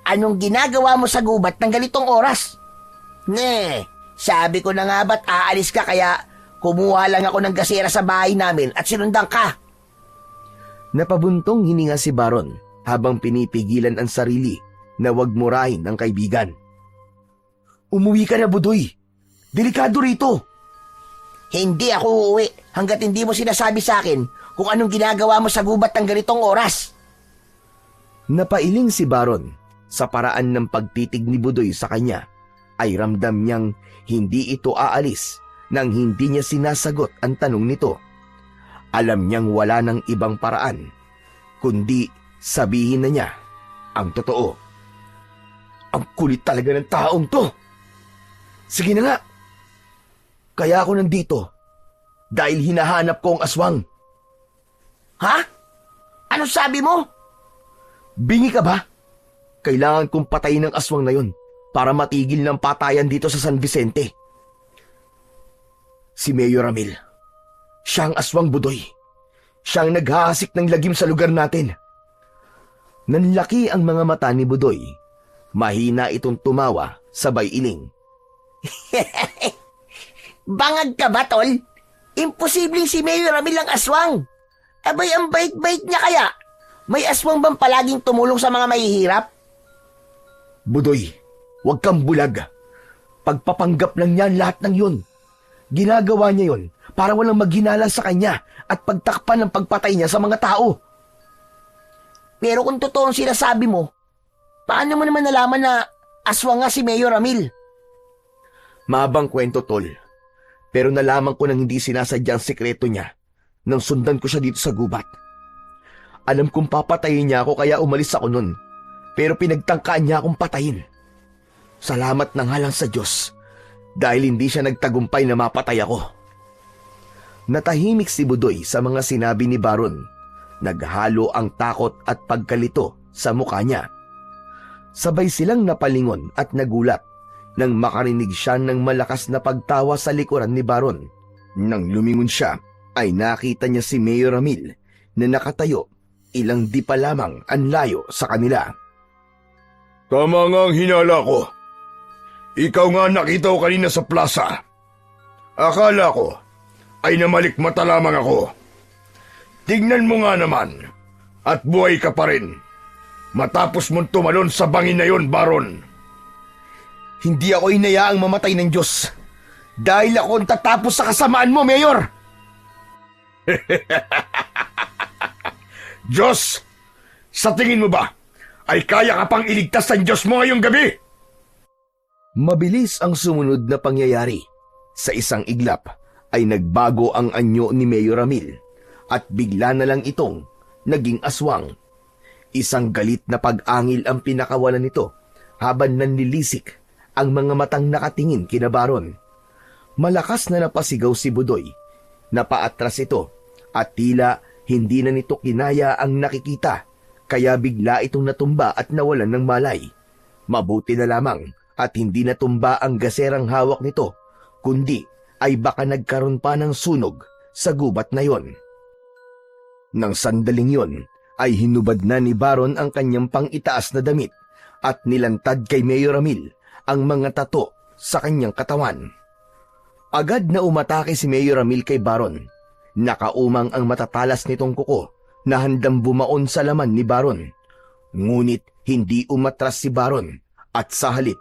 Anong ginagawa mo sa gubat ng ganitong oras? Sabi ko na nga ba't aalis ka kaya kumuha lang ako ng gasera sa bahay namin at sinundan ka. Napabuntong hininga si Baron habang pinipigilan ang sarili na wag murahin ang kaibigan. Umuwi ka na, Budoy. Delikado rito. Hindi ako uuwi hanggat hindi mo sinasabi sa akin kung anong ginagawa mo sa gubat ng ganitong oras. Napailing si Baron sa paraan ng pagtitig ni Budoy sa kanya ay ramdam niyang hindi ito aalis nang hindi niya sinasagot ang tanong nito. Alam niyang wala ng ibang paraan kundi sabihin na niya ang totoo. Ang kulit talaga ng taong to. Sige na nga. Kaya ako nandito dahil hinahanap ko ang aswang. Ha? Ano sabi mo? Bingi ka ba? Kailangan kong patayin ang aswang na yun para matigil ng patayan dito sa San Vicente. Si Mayor Ramil. Siya ang aswang, Budoy. Siya ang naghahasik ng lagim sa lugar natin. Nanlaki ang mga mata ni Budoy. Mahina itong tumawa, sabay iling. Bangag ka ba, tol? Imposibleng si Mayor Ramil ang aswang. Abay, ang bait-bait niya kaya. May aswang bang palaging tumulong sa mga mahihirap? Budoy, huwag kang bulag. Pagpapanggap lang niya lahat ng yun. Ginagawa niya yun para walang maghinala sa kanya at pagtakpan ng pagpatay niya sa mga tao. Pero kung totoo ang sinasabi mo, paano mo naman nalaman na aswang nga si Mayor Ramil? Mahabang kwento, tol. Pero nalaman ko nang hindi sinasadya ang sekreto niya nang sundan ko siya dito sa gubat. Alam kong papatayin niya ako kaya umalis ako nun. Pero pinagtangkaan niya akong patayin. Salamat na nga lang sa Diyos dahil hindi siya nagtagumpay na mapatay ako. Natahimik si Budoy sa mga sinabi ni Baron. Naghalo ang takot at pagkalito sa mukha niya. Sabay silang napalingon at nagulat nang makarinig siya ng malakas na pagtawa sa likuran ni Baron. Nang lumingon siya, ay nakita niya si Mayor Ramil na nakatayo ilang di pa lamang ang layo sa kanila. Tama nga ang hinala ko. Ikaw nga nakita ko kanina sa plaza. Akala ko ay namalikmata lamang ako. Tignan mo nga naman at buhay ka pa rin. Matapos mong tumalon sa bangin na yon, Baron. Hindi ako inayaang mamatay ng Diyos dahil ako ang tatapos sa kasamaan mo, Mayor! Diyos, sa tingin mo ba ay kaya ka pang iligtas ng Diyos mo ngayong gabi? Mabilis ang sumunod na pangyayari. Sa isang iglap ay nagbago ang anyo ni Mayor Ramil at bigla na lang itong naging aswang. Isang galit na pag-angil ang pinakawalan nito habang nanlilisik ang mga matang nakatingin kina Baron. Malakas na napasigaw si Budoy. Napaatras ito at tila hindi na nito kinaya ang nakikita kaya bigla itong natumba at nawalan ng malay. Mabuti na lamang at hindi natumba ang gaserang hawak nito kundi ay baka nagkaroon pa ng sunog sa gubat na yon. Nang sandaling yon ay hinubad na ni Baron ang kanyang pang-itaas na damit at nilantad kay Mayor Ramil ang mga tato sa kanyang katawan. Agad na umatake si Mayor Ramil kay Baron. Nakaumang ang matatalas nitong kuko na handang bumaon sa laman ni Baron. Ngunit hindi umatras si Baron at sa halip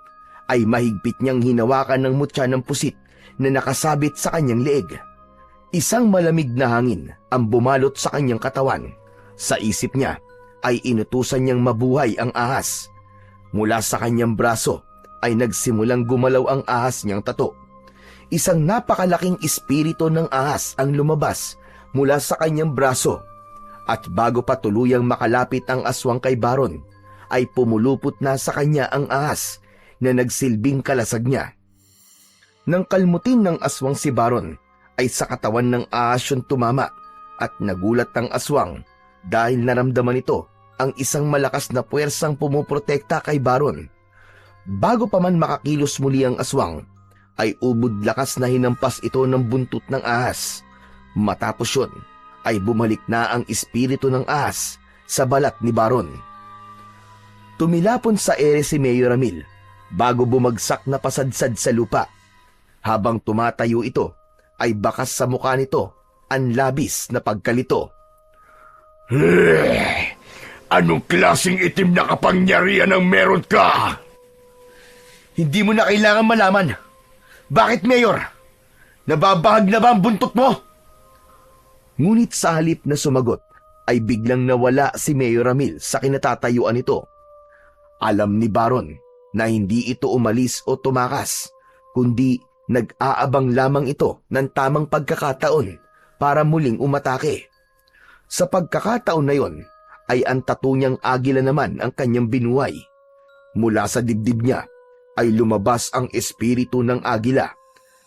ay mahigpit niyang hinawakan ng mutya ng pusit na nakasabit sa kanyang leeg. Isang malamig na hangin ang bumalot sa kanyang katawan. Sa isip niya ay inutusan niyang mabuhay ang ahas. Mula sa kanyang braso ay nagsimulang gumalaw ang ahas niyang tato. Isang napakalaking espiritu ng ahas ang lumabas mula sa kanyang braso. At bago pa tuluyang makalapit ang aswang kay Baron, ay pumulupot na sa kanya ang ahas na nagsilbing kalasag niya. Nang kalmutin ng aswang si Baron, ay sa katawan ng ahas yung tumama at nagulat ang aswang dahil naramdaman ito ang isang malakas na puwersang pumuprotekta kay Baron. Bago pa man makakilos muli ang aswang, ay ubod lakas na hinampas ito ng buntot ng ahas. Matapos yun, ay bumalik na ang espiritu ng ahas sa balat ni Baron. Tumilapon sa ere si Mayor Ramil bago bumagsak na pasadsad sa lupa. Habang tumatayo ito, ay bakas sa mukha nito ang labis na pagkalito. Anong klaseng itim na kapangyarihan ang meron ka? Hindi mo na kailangan malaman. Bakit, Mayor? Nababahag na ba ang buntot mo? Ngunit sa halip na sumagot, ay biglang nawala si Mayor Ramil sa kinatatayuan nito. Alam ni Baron na hindi ito umalis o tumakas, kundi nag-aabang lamang ito ng tamang pagkakataon para muling umatake. Sa pagkakataon na yon, ay ang tattoo niyang agila naman ang kanyang binuhay. Mula sa dibdib niya ay lumabas ang espiritu ng agila.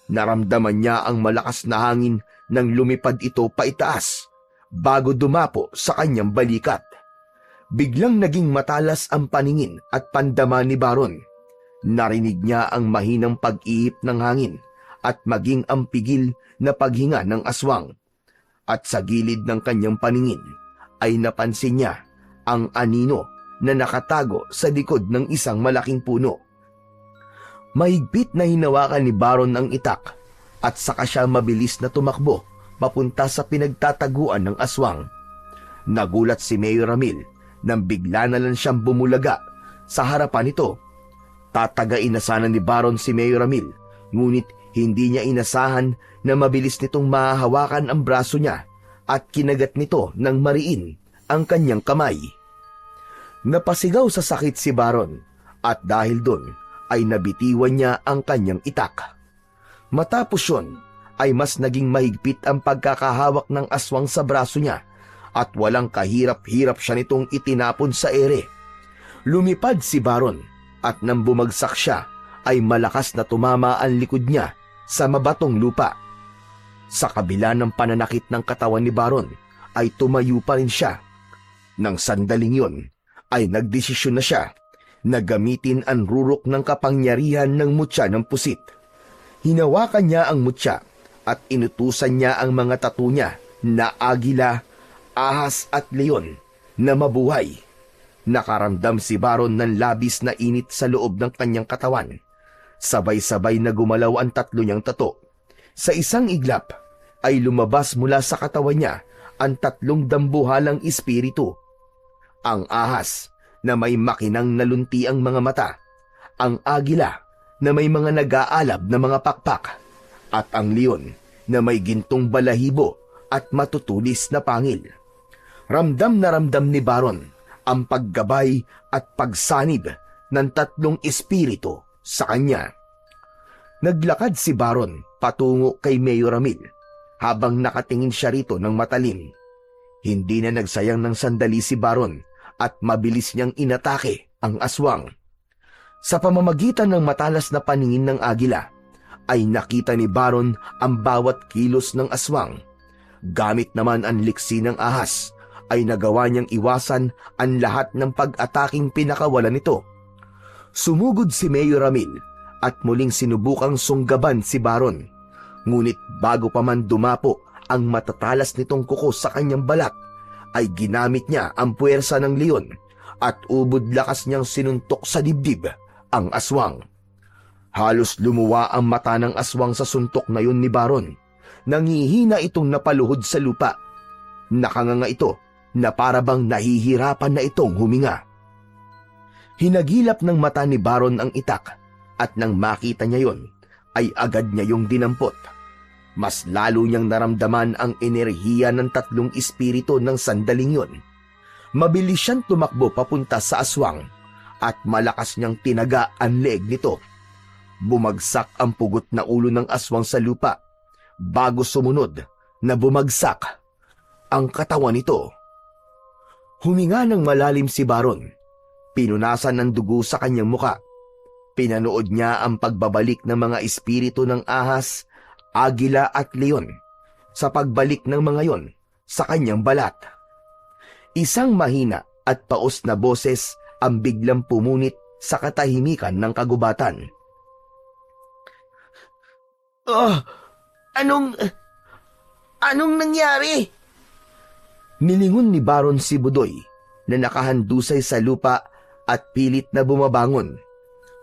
Naramdaman niya ang malakas na hangin nang lumipad ito paitaas bago dumapo sa kanyang balikat. Biglang naging matalas ang paningin at pandama ni Baron. Narinig niya ang mahinang pag-ihip ng hangin at maging ang pigil na paghinga ng aswang. At sa gilid ng kanyang paningin ay napansin niya ang anino na nakatago sa likod ng isang malaking puno. Mahigpit na hinawakan ni Baron ang itak at saka siya mabilis na tumakbo papunta sa pinagtataguan ng aswang. Nagulat si Mayor Ramil nang bigla na lang siyang bumulaga sa harapan nito. Tatagain na sana ni Baron si Mayor Ramil, ngunit hindi niya inasahan na mabilis nitong mahahawakan ang braso niya at kinagat nito ng mariin ang kanyang kamay. Napasigaw sa sakit si Baron at dahil doon ay nabitiwan niya ang kanyang itak. Matapos yun ay mas naging mahigpit ang pagkakahawak ng aswang sa braso niya at walang kahirap-hirap siya nitong itinapon sa ere. Lumipad si Baron at nang bumagsak siya ay malakas na tumama ang likod niya sa mabatong lupa. Sa kabila ng pananakit ng katawan ni Baron ay tumayo pa rin siya. Nang sandaling yun ay nagdesisyon na siya na gamitin ang rurok ng kapangyarihan ng mutya ng pusit. Hinawakan niya ang mutya at inutusan niya ang mga tattoo niya na agila, ahas at leon na mabuhay. Nakaramdam si Baron ng labis na init sa loob ng kanyang katawan. Sabay-sabay na gumalaw ang tatlo niyang tato. Sa isang iglap ay lumabas mula sa katawan niya ang tatlong dambuhalang espiritu. Ang ahas na may makinang nalunti ang mga mata, ang agila na may mga nag-aalab na mga pakpak, at ang leon na may gintong balahibo at matutulis na pangil. Ramdam na ramdam ni Baron ang paggabay at pagsanib ng tatlong espiritu sa kanya. Naglakad si Baron patungo kay Mayor Ramil habang nakatingin siya rito ng matalim. Hindi na nagsayang ng sandali si Baron at mabilis niyang inatake ang aswang. Sa pamamagitan ng matalas na paningin ng agila, ay nakita ni Baron ang bawat kilos ng aswang. Gamit naman ang liksi ng ahas, ay nagawa niyang iwasan ang lahat ng pag-ataking pinakawalan nito. Sumugod si Mayor Ramil at muling sinubukang sunggaban si Baron. Ngunit bago pa man dumapo ang matatalas nitong kuko sa kanyang balat, ay ginamit niya ang puwersa ng leon at ubod lakas niyang sinuntok sa dibdib ang aswang. Halos lumuwa ang mata ng aswang sa suntok na yun ni Baron. Nangihina itong napaluhod sa lupa. Nakanganga ito na parabang nahihirapan na itong huminga. Hinagilap ng mata ni Baron ang itak at nang makita niya yon ay agad niya yung dinampot. Mas lalo niyang naramdaman ang enerhiya ng tatlong espiritu ng sandaling yon. Mabilis siyang tumakbo papunta sa aswang at malakas niyang tinaga ang leeg nito. Bumagsak ang pugot na ulo ng aswang sa lupa bago sumunod na bumagsak ang katawan nito. Huminga ng malalim si Baron. Pinunasan ng dugo sa kanyang muka. Pinanood niya ang pagbabalik ng mga espiritu ng ahas, agila at leon sa pagbalik ng mga yon sa kanyang balat. Isang mahina at paos na boses ang biglang pumunit sa katahimikan ng kagubatan. Anong nangyari? Nilingon ni Baron si Budoy na nakahandusay sa lupa at pilit na bumabangon.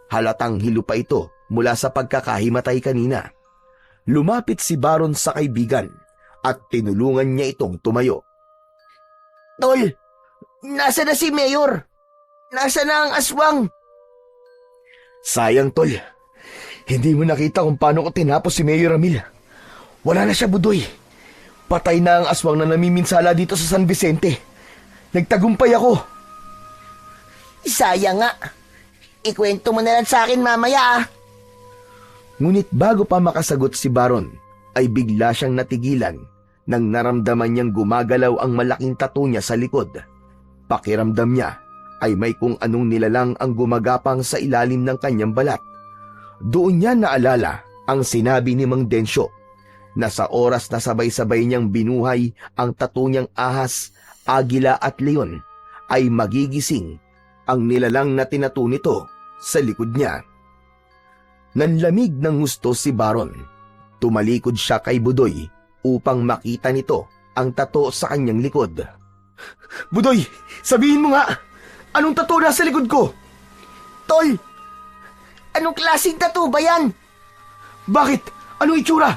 Halatang hilo pa ito mula sa pagkakahimatay kanina. Lumapit si Baron sa kaibigan at tinulungan niya itong tumayo. Tol, nasa na si Mayor? Nasa na ang aswang? Sayang, Tol. Hindi mo nakita kung paano ko tinapos si Mayor Ramil. Wala na siya, Budoy. Patay na ang aswang na namiminsala dito sa San Vicente. Nagtagumpay ako. Sayang nga. Ikwento mo na lang sa akin mamaya ah. Ngunit bago pa makasagot si Baron, ay bigla siyang natigilan nang naramdaman niyang gumagalaw ang malaking tattoo niya sa likod. Pakiramdam niya ay may kung anong nilalang ang gumagapang sa ilalim ng kanyang balat. Doon niya naalala ang sinabi ni Mang Densyo na sa oras na sabay-sabay niyang binuhay ang tattoo niyang ahas, agila at leon, ay magigising ang nilalang na tinattoo nito sa likod niya. Nanlamig ng gusto si Baron. Tumalikod siya kay Budoy upang makita nito ang tattoo sa kanyang likod. Budoy, sabihin mo nga, anong tattoo nasa likod ko? Tol, anong klaseng tattoo ba yan? Bakit? Anong itsura?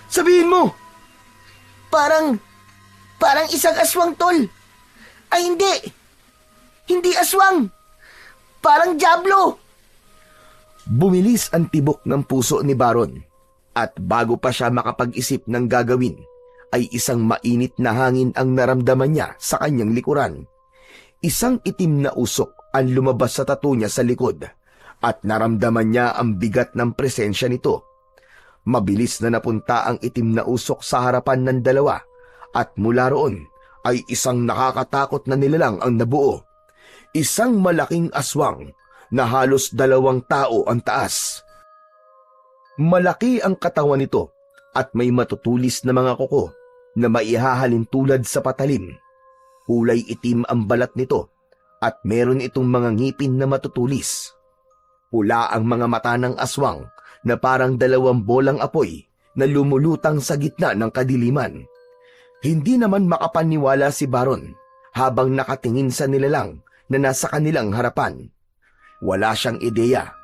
Sabihin mo! Parang isang aswang, tol. Ay hindi! Hindi aswang! Parang diablo! Bumilis ang tibok ng puso ni Baron at bago pa siya makapag-isip ng gagawin ay isang mainit na hangin ang naramdaman niya sa kanyang likuran. Isang itim na usok ang lumabas sa tattoo niya sa likod at naramdaman niya ang bigat ng presensya nito. Mabilis na napunta ang itim na usok sa harapan ng dalawa at mula roon ay isang nakakatakot na nilalang ang nabuo. Isang malaking aswang na halos 2 tao ang taas Malaki ang katawan nito at may matutulis na mga kuko na maihahalin tulad sa patalim. Kulay itim ang balat nito at meron itong mga ngipin na matutulis. Pula ang mga mata ng aswang na parang 2 bolang apoy na lumulutang sa gitna ng kadiliman. Hindi naman makapaniwala si Baron habang nakatingin sa nilalang na nasa kanilang harapan. Wala siyang ideya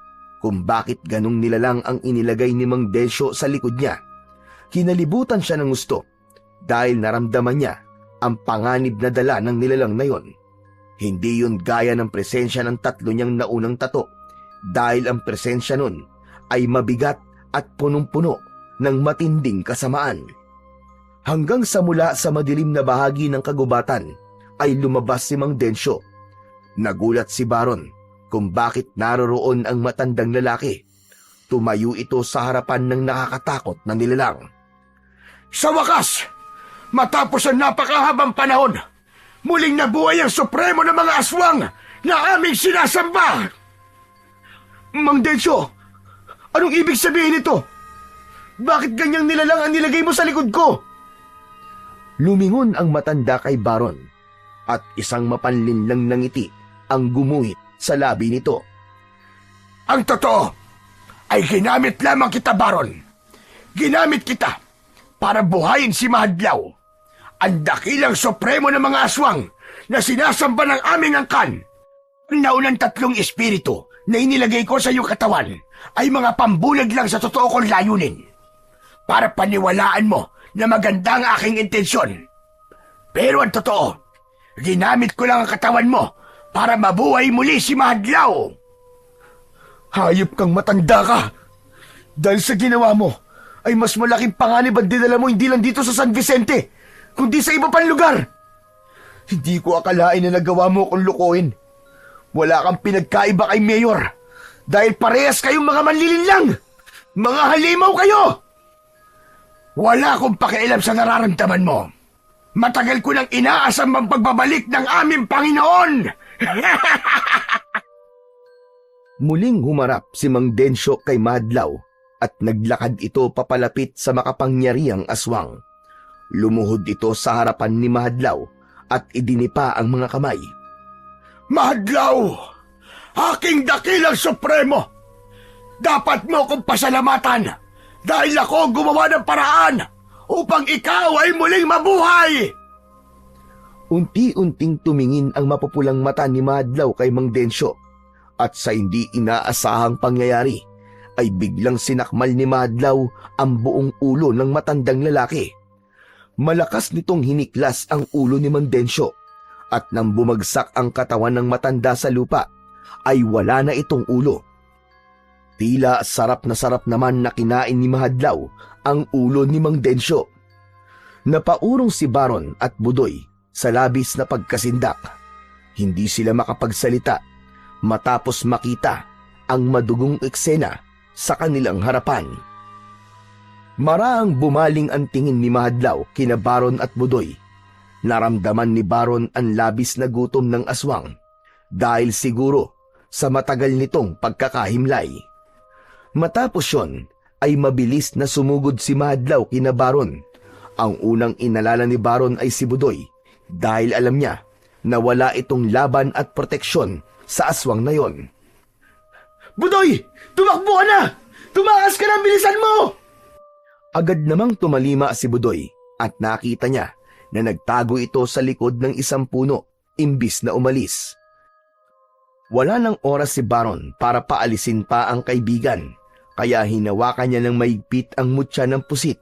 kung bakit ganong nilalang ang inilagay ni Mang Densyo sa likod niya. Kinalibutan siya ng gusto dahil naramdaman niya ang panganib na dala ng nilalang na yon. Hindi yun gaya ng presensya ng 3 niyang naunang tato dahil ang presensya nun ay mabigat at punong-puno ng matinding kasamaan. Hanggang sa mula sa madilim na bahagi ng kagubatan ay lumabas si Mang Densyo. Nagulat si Baron kung bakit naroroon ang matandang lalaki. Tumayo ito sa harapan ng nakakatakot na nilalang. Sa wakas, matapos ang napakahabang panahon, muling nabuhay ang supremo ng mga aswang na aming sinasamba! Mang Densyo, anong ibig sabihin nito? Bakit ganyang nilalang ang nilagay mo sa likod ko? Lumingon ang matanda kay Baron at isang mapanlinlang na ngiti ang gumuhit sa labi nito. Ang totoo ay ginamit lamang kita, Baron. Ginamit kita para buhayin si Mahadlaw, ang dakilang supremo ng mga aswang na sinasamba ng aming angkan. Ang naunang 3 espiritu na inilagay ko sa iyong katawan ay mga pambulag lang sa totoo kong layunin. Para paniwalaan mo na maganda ang aking intensyon. Pero ang totoo, ginamit ko lang ang katawan mo para mabuhay muli si Mahadlaw. Hayop kang matanda ka! Dahil sa ginawa mo, ay mas malaking panganib ang dinala mo hindi lang dito sa San Vicente, kundi sa iba pang lugar. Hindi ko akalain na nagawa mo kung lukuhin. Wala kang pinagkaiba kay Mayor, dahil parehas kayong mga manlilinlang! Mga halimaw kayo! Wala akong pakialam sa nararamdaman mo. Matagal ko nang inaasam ang pagbabalik ng aming Panginoon! Muling humarap si Mang Densyo kay Mahadlaw at naglakad ito papalapit sa makapangyarihang aswang. Lumuhod ito sa harapan ni Mahadlaw at idinipa ang mga kamay. Mahadlaw! Aking dakilang supremo! Dapat mo kong pasalamatan dahil ako ang gumawa ng paraan upang ikaw ay muling mabuhay! Unti-unting tumingin ang mapupulang mata ni Mahadlaw kay Mang Densyo at sa hindi inaasahang pangyayari ay biglang sinakmal ni Mahadlaw ang buong ulo ng matandang lalaki. Malakas nitong hiniklas ang ulo ni Mang Densyo at nang bumagsak ang katawan ng matanda sa lupa ay wala na itong ulo. Tila sarap naman na kinain ni Mahadlaw ang ulo ni Mang Densyo. Napaurong si Baron at Budoy sa labis na pagkasindak. Hindi sila makapagsalita matapos makita ang madugong eksena sa kanilang harapan. Maraang bumaling ang tingin ni Mahadlaw kina Baron at Budoy. Naramdaman ni Baron ang labis na gutom ng aswang dahil siguro sa matagal nitong pagkakahimlay. Matapos yon ay mabilis na sumugod si Mahadlaw kina Baron. Ang unang inalala ni Baron ay si Budoy dahil alam niya na wala itong laban at proteksyon sa aswang na yon. Budoy! Tumakbo ka na! Tumakas ka na! Bilisan mo! Agad namang tumalima si Budoy at nakita niya na nagtago ito sa likod ng isang puno imbis na umalis. Wala nang oras si Baron para paalisin pa ang kaibigan, kaya hinawakan niya ng maigpit ang mutya ng pusit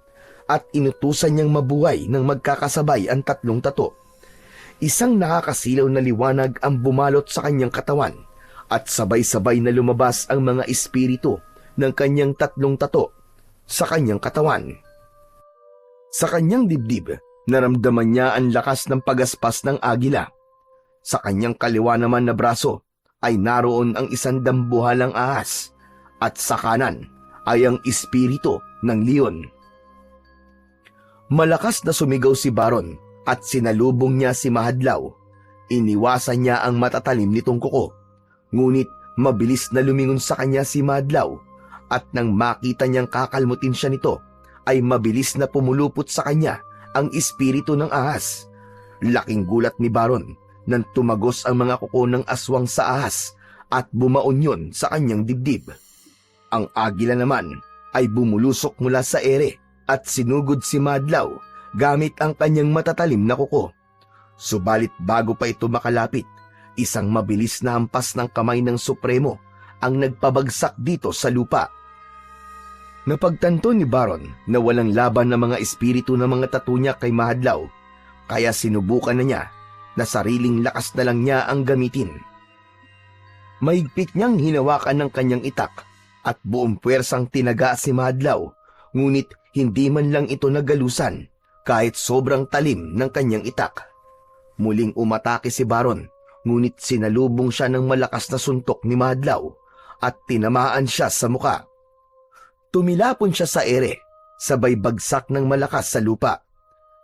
at inutusan niyang mabuhay ng magkakasabay ang 3 tato. Isang nakakasilaw na liwanag ang bumalot sa kanyang katawan at sabay-sabay na lumabas ang mga espiritu ng kanyang 3 tato sa kanyang katawan. Sa kanyang dibdib, naramdaman niya ang lakas ng pagaspas ng agila. Sa kanyang kaliwa naman na braso ay naroon ang isang dambuhalang ahas at sa kanan ay ang espiritu ng leon. Malakas na sumigaw si Baron at sinalubong niya si Mahadlaw. Iniwasan niya ang matatalim nitong kuko, ngunit mabilis na lumingon sa kanya si Mahadlaw at nang makita niyang kakalmutin siya nito, ay mabilis na pumulupot sa kanya ang espiritu ng ahas. Laking gulat ni Baron nang tumagos ang mga kuko ng aswang sa ahas at bumaon yun sa kanyang dibdib. Ang agila naman ay bumulusok mula sa ere at sinugod si Madlaw gamit ang kanyang matatalim na kuko. Subalit bago pa ito makalapit, isang mabilis na hampas ng kamay ng Supremo ang nagpabagsak dito sa lupa. Napagtanto ni Baron na walang laban ng mga espiritu ng mga tattoo niya kay Mahadlaw, kaya sinubukan na niya na sariling lakas na lang niya ang gamitin. Mahigpit niyang hinawakan ng kanyang itak at buong puwersang tinaga si Mahadlaw, ngunit hindi man lang ito nagalusan kahit sobrang talim ng kanyang itak. Muling umatake si Baron, ngunit sinalubong siya ng malakas na suntok ni Mahadlaw at tinamaan siya sa muka. Tumilapon siya sa ere, sabay bagsak ng malakas sa lupa.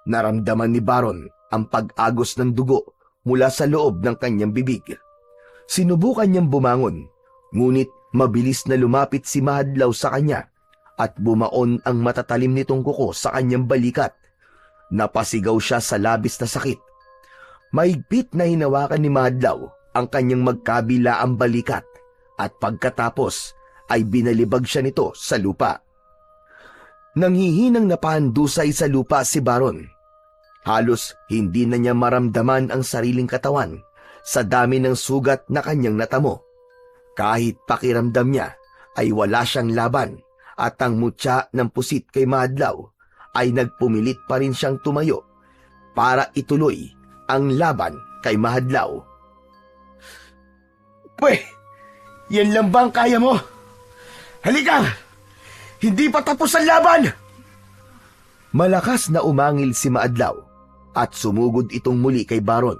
Naramdaman ni Baron ang pag-agos ng dugo mula sa loob ng kanyang bibig. Sinubukan niyang bumangon, ngunit mabilis na lumapit si Mahadlaw sa kanya at bumaon ang matatalim nitong kuko sa kanyang balikat. Napasigaw siya sa labis na sakit. Mahigpit na hinawakan ni Mahadlaw ang kanyang magkabilaang balikat at pagkatapos ay binalibag siya nito sa lupa. Nanghihinang napahandusay sa lupa si Baron. Halos hindi na niya maramdaman ang sariling katawan sa dami ng sugat na kanyang natamo. Kahit pakiramdam niya ay wala siyang laban at ang mutya ng pusit kay Mahadlaw ay nagpumilit pa rin siyang tumayo para ituloy ang laban kay Mahadlaw. Pwe, yan lang ba ang kaya mo? Halika! Hindi pa tapos ang laban! Malakas na umangil si Mahadlaw at sumugod itong muli kay Baron.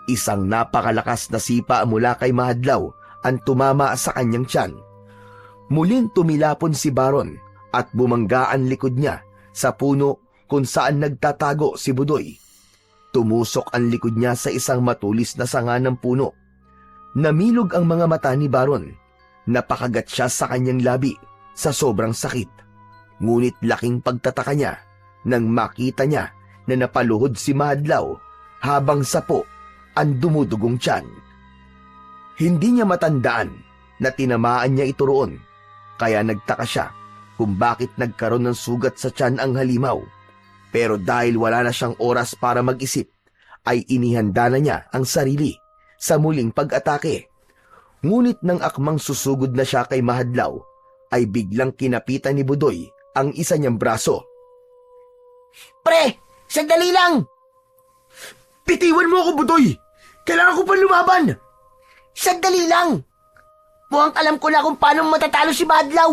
Isang napakalakas na sipa mula kay Mahadlaw ang tumama sa kanyang tiyan. Muling tumilapon si Baron at bumangga ang likod niya sa puno kung saan nagtatago si Budoy. Tumusok ang likod niya sa isang matulis na sanga ng puno. Namilog ang mga mata ni Baron. Napakagat siya sa kanyang labi sa sobrang sakit. Ngunit laking pagtataka niya nang makita niya na napaluhod si Mahadlaw habang sapo ang dumudugong tiyan. Hindi niya matandaan na tinamaan niya ito roon, kaya nagtaka siya kung bakit nagkaroon ng sugat sa tiyan ang halimaw. Pero dahil wala na siyang oras para mag-isip, ay inihanda na niya ang sarili sa muling pag-atake. Ngunit nang akmang susugod na siya kay Mahadlaw, ay biglang kinapitan ni Budoy ang isa niyang braso. Pre, sandali lang! Bitiwan mo ako, Budoy! Kailangan ko pa lumaban! Sandali lang! Mukhang alam ko na kung paano matatalo si Mahadlaw.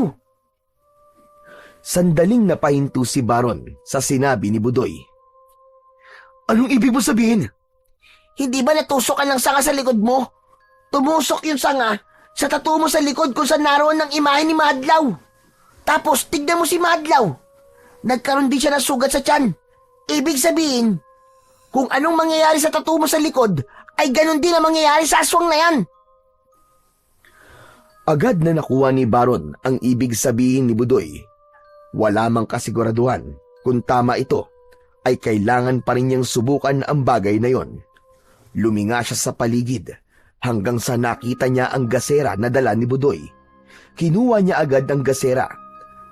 Sandaling napahinto si Baron sa sinabi ni Budoy. Anong ibig mo sabihin? Hindi ba natusok ka ng sanga sa likod mo? Tumusok yung sanga sa tattoo mo sa likod kung saan naroon ng imahe ni Mahadlaw. Tapos tignan mo si Mahadlaw. Nagkaroon din siya ng sugat sa tiyan. Ibig sabihin, kung anong mangyayari sa tattoo mo sa likod, ay ganun din ang mangyayari sa aswang na yan. Agad na nakuha ni Baron ang ibig sabihin ni Budoy. Wala mang kasiguraduhan kung tama ito, ay kailangan pa rin niyang subukan ang bagay na yon. Luminga siya sa paligid hanggang sa nakita niya ang gasera na dala ni Budoy. Kinuha niya agad ang gasera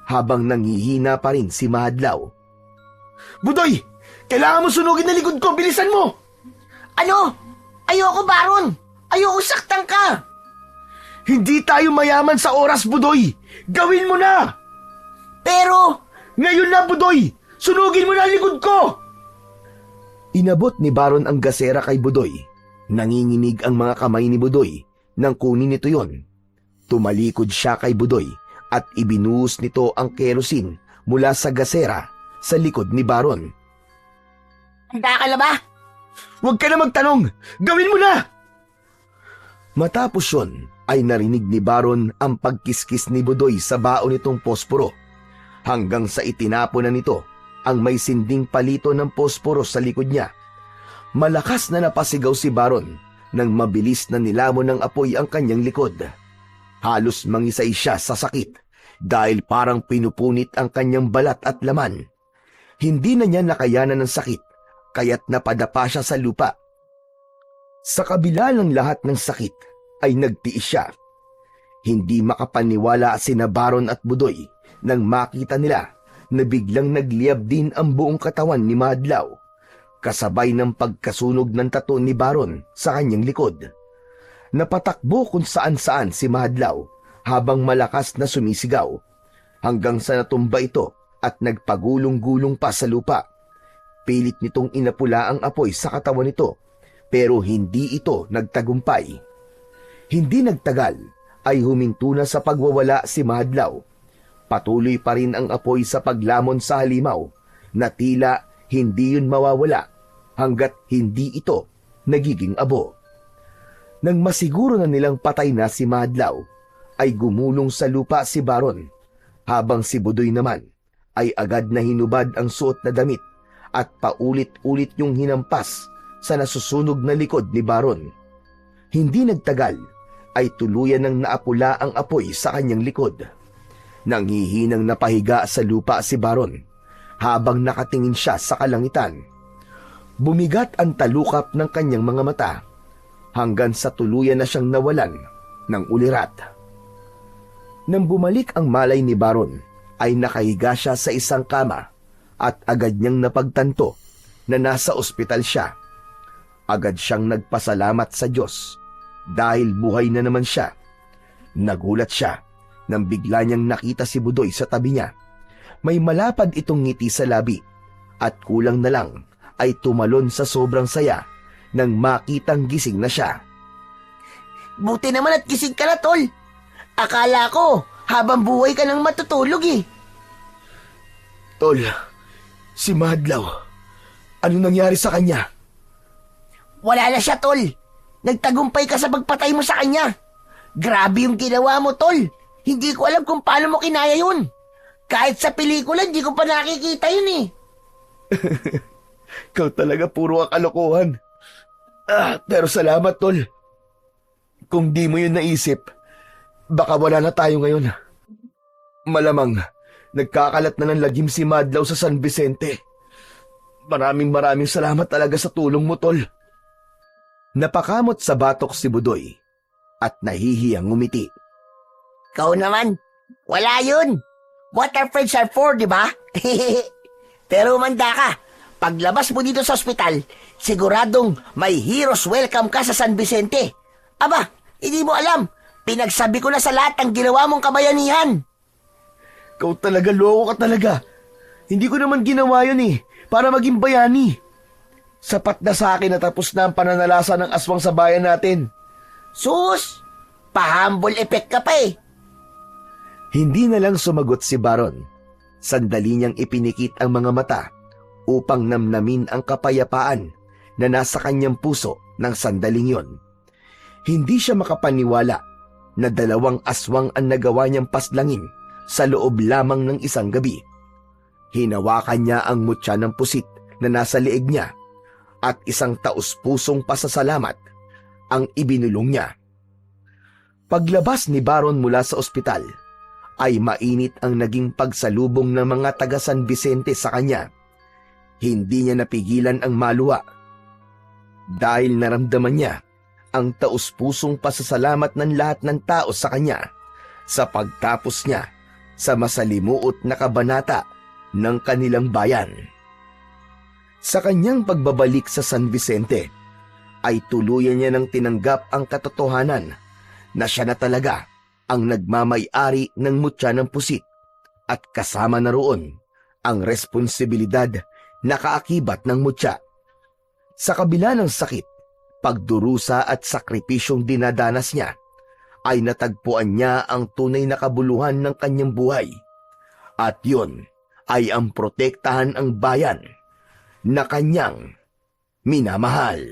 habang nanghihina pa rin si Mahadlaw. Budoy! Kailangan mo sunugin na likod ko! Bilisan mo! Ano? Ayoko, Baron! Ayoko saktan ka! Hindi tayo mayaman sa oras, Budoy! Gawin mo na! Pero... Ngayon na, Budoy! Sunugin mo na ang likod ko! Inabot ni Baron ang gasera kay Budoy. Nanginginig ang mga kamay ni Budoy nang kunin nito yon. Tumalikod siya kay Budoy at ibinuhos nito ang kerosin mula sa gasera sa likod ni Baron. Handa ka na ba? Huwag ka na magtanong! Gawin mo na! Matapos yon ay narinig ni Baron ang pagkiskis ni Budoy sa baon nitong posporo hanggang sa itinapon na nito ang may sinding palito ng posporo sa likod niya. Malakas na napasigaw si Baron nang mabilis na nilamon ng apoy ang kanyang likod. Halos mangisay siya sa sakit. dahil parang pinupunit ang kanyang balat at laman. Hindi na niya nakayanan ng sakit, kaya't napadapa siya sa lupa. Sa kabila ng lahat ng sakit, ay nagtiis siya. Hindi makapaniwala sina Baron at Budoy nang makita nila na biglang nagliyab din ang buong katawan ni Mahadlaw, kasabay ng pagkasunog ng tattoo ni Baron sa kanyang likod. Napatakbo kung saan-saan si Mahadlaw habang malakas na sumisigaw, hanggang sa natumba ito at nagpagulong-gulong pa sa lupa. Pilit nitong inapula ang apoy sa katawan nito, pero hindi ito nagtagumpay. Hindi nagtagal ay huminto na sa pagwawala si Mahadlaw. Patuloy pa rin ang apoy sa paglamon sa halimaw na tila hindi yun mawawala hanggat hindi ito nagiging abo. Nang masiguro na nilang patay na si Mahadlaw, ay gumulong sa lupa si Baron, habang si Budoy naman ay agad na hinubad ang suot na damit at paulit-ulit yung hinampas sa nasusunog na likod ni Baron. Hindi nagtagal ay tuluyan ng naapula ang apoy sa kanyang likod. Nanghihinang napahiga sa lupa si Baron habang nakatingin siya sa kalangitan. Bumigat ang talukap ng kanyang mga mata hanggang sa tuluyan na siyang nawalan ng ulirat. Nang bumalik ang malay ni Baron, ay nakahiga siya sa isang kama at agad niyang napagtanto na nasa ospital siya. Agad siyang nagpasalamat sa Diyos dahil buhay na naman siya. Nagulat siya nang bigla niyang nakita si Budoy sa tabi niya. May malapad itong ngiti sa labi at kulang na lang ay tumalon sa sobrang saya nang makitang gising na siya. Buti naman at gising ka na, tol. Akala ko, habang buhay ka nang matutulog eh. Tol, si Mahadlaw, ano nangyari sa kanya? Wala na siya, tol. Nagtagumpay ka sa pagpatay mo sa kanya. Grabe yung ginawa mo, tol. Hindi ko alam kung paano mo kinaya yun. Kahit sa pelikula, hindi ko pa nakikita yun eh. Ikaw talaga puro kalokohan. Pero salamat, tol. Kung di mo yun naisip, baka wala na tayo ngayon. Malamang, nagkakalat na ng lagim si Mahadlaw sa San Vicente. Maraming salamat talaga sa tulong mo, tol. Napakamot sa batok si Budoy at nahihiyang ngumiti. Ikaw naman, wala yun. What our friends are for, di ba? Pero umanda ka. Paglabas mo dito sa ospital, siguradong may hero's welcome ka sa San Vicente. Aba, hindi mo alam. Pinagsabi ko na sa lahat ang ginawa mong kabayanihan. Ikaw talaga, loko ka talaga. Hindi ko naman ginawa yun eh, para maging bayani. Sapat na sa akin na tapos na ang pananalasa ng aswang sa bayan natin. Sus, pa-humble effect ka pa eh. Hindi na lang sumagot si Baron. Sandali niyang ipinikit ang mga mata upang namnamin ang kapayapaan na nasa kanyang puso ng sandaling yon. Hindi siya makapaniwala na 2 aswang ang nagawa niyang paslangin sa loob lamang ng isang gabi. Hinawakan niya ang mutya ng pusit na nasa leeg niya at isang taus-pusong pasasalamat ang ibinulong niya. Paglabas ni Baron mula sa ospital, ay mainit ang naging pagsalubong ng mga taga San Vicente sa kanya. Hindi niya napigilan ang maluwa dahil naramdaman niya ang taus-pusong pasasalamat ng lahat ng tao sa kanya sa pagtapos niya sa masalimuot na kabanata ng kanilang bayan. Sa kanyang pagbabalik sa San Vicente, ay tuluyan niya nang tinanggap ang katotohanan na siya na talaga ang nagmamay-ari ng mutya ng pusit at kasama na roon ang responsibilidad na kaakibat ng mutya. Sa kabila ng sakit, pagdurusa at sakripisyong dinadanas niya, ay natagpuan niya ang tunay na kabuluhan ng kanyang buhay. At yun ay ang protektahan ang bayan na kanyang minamahal.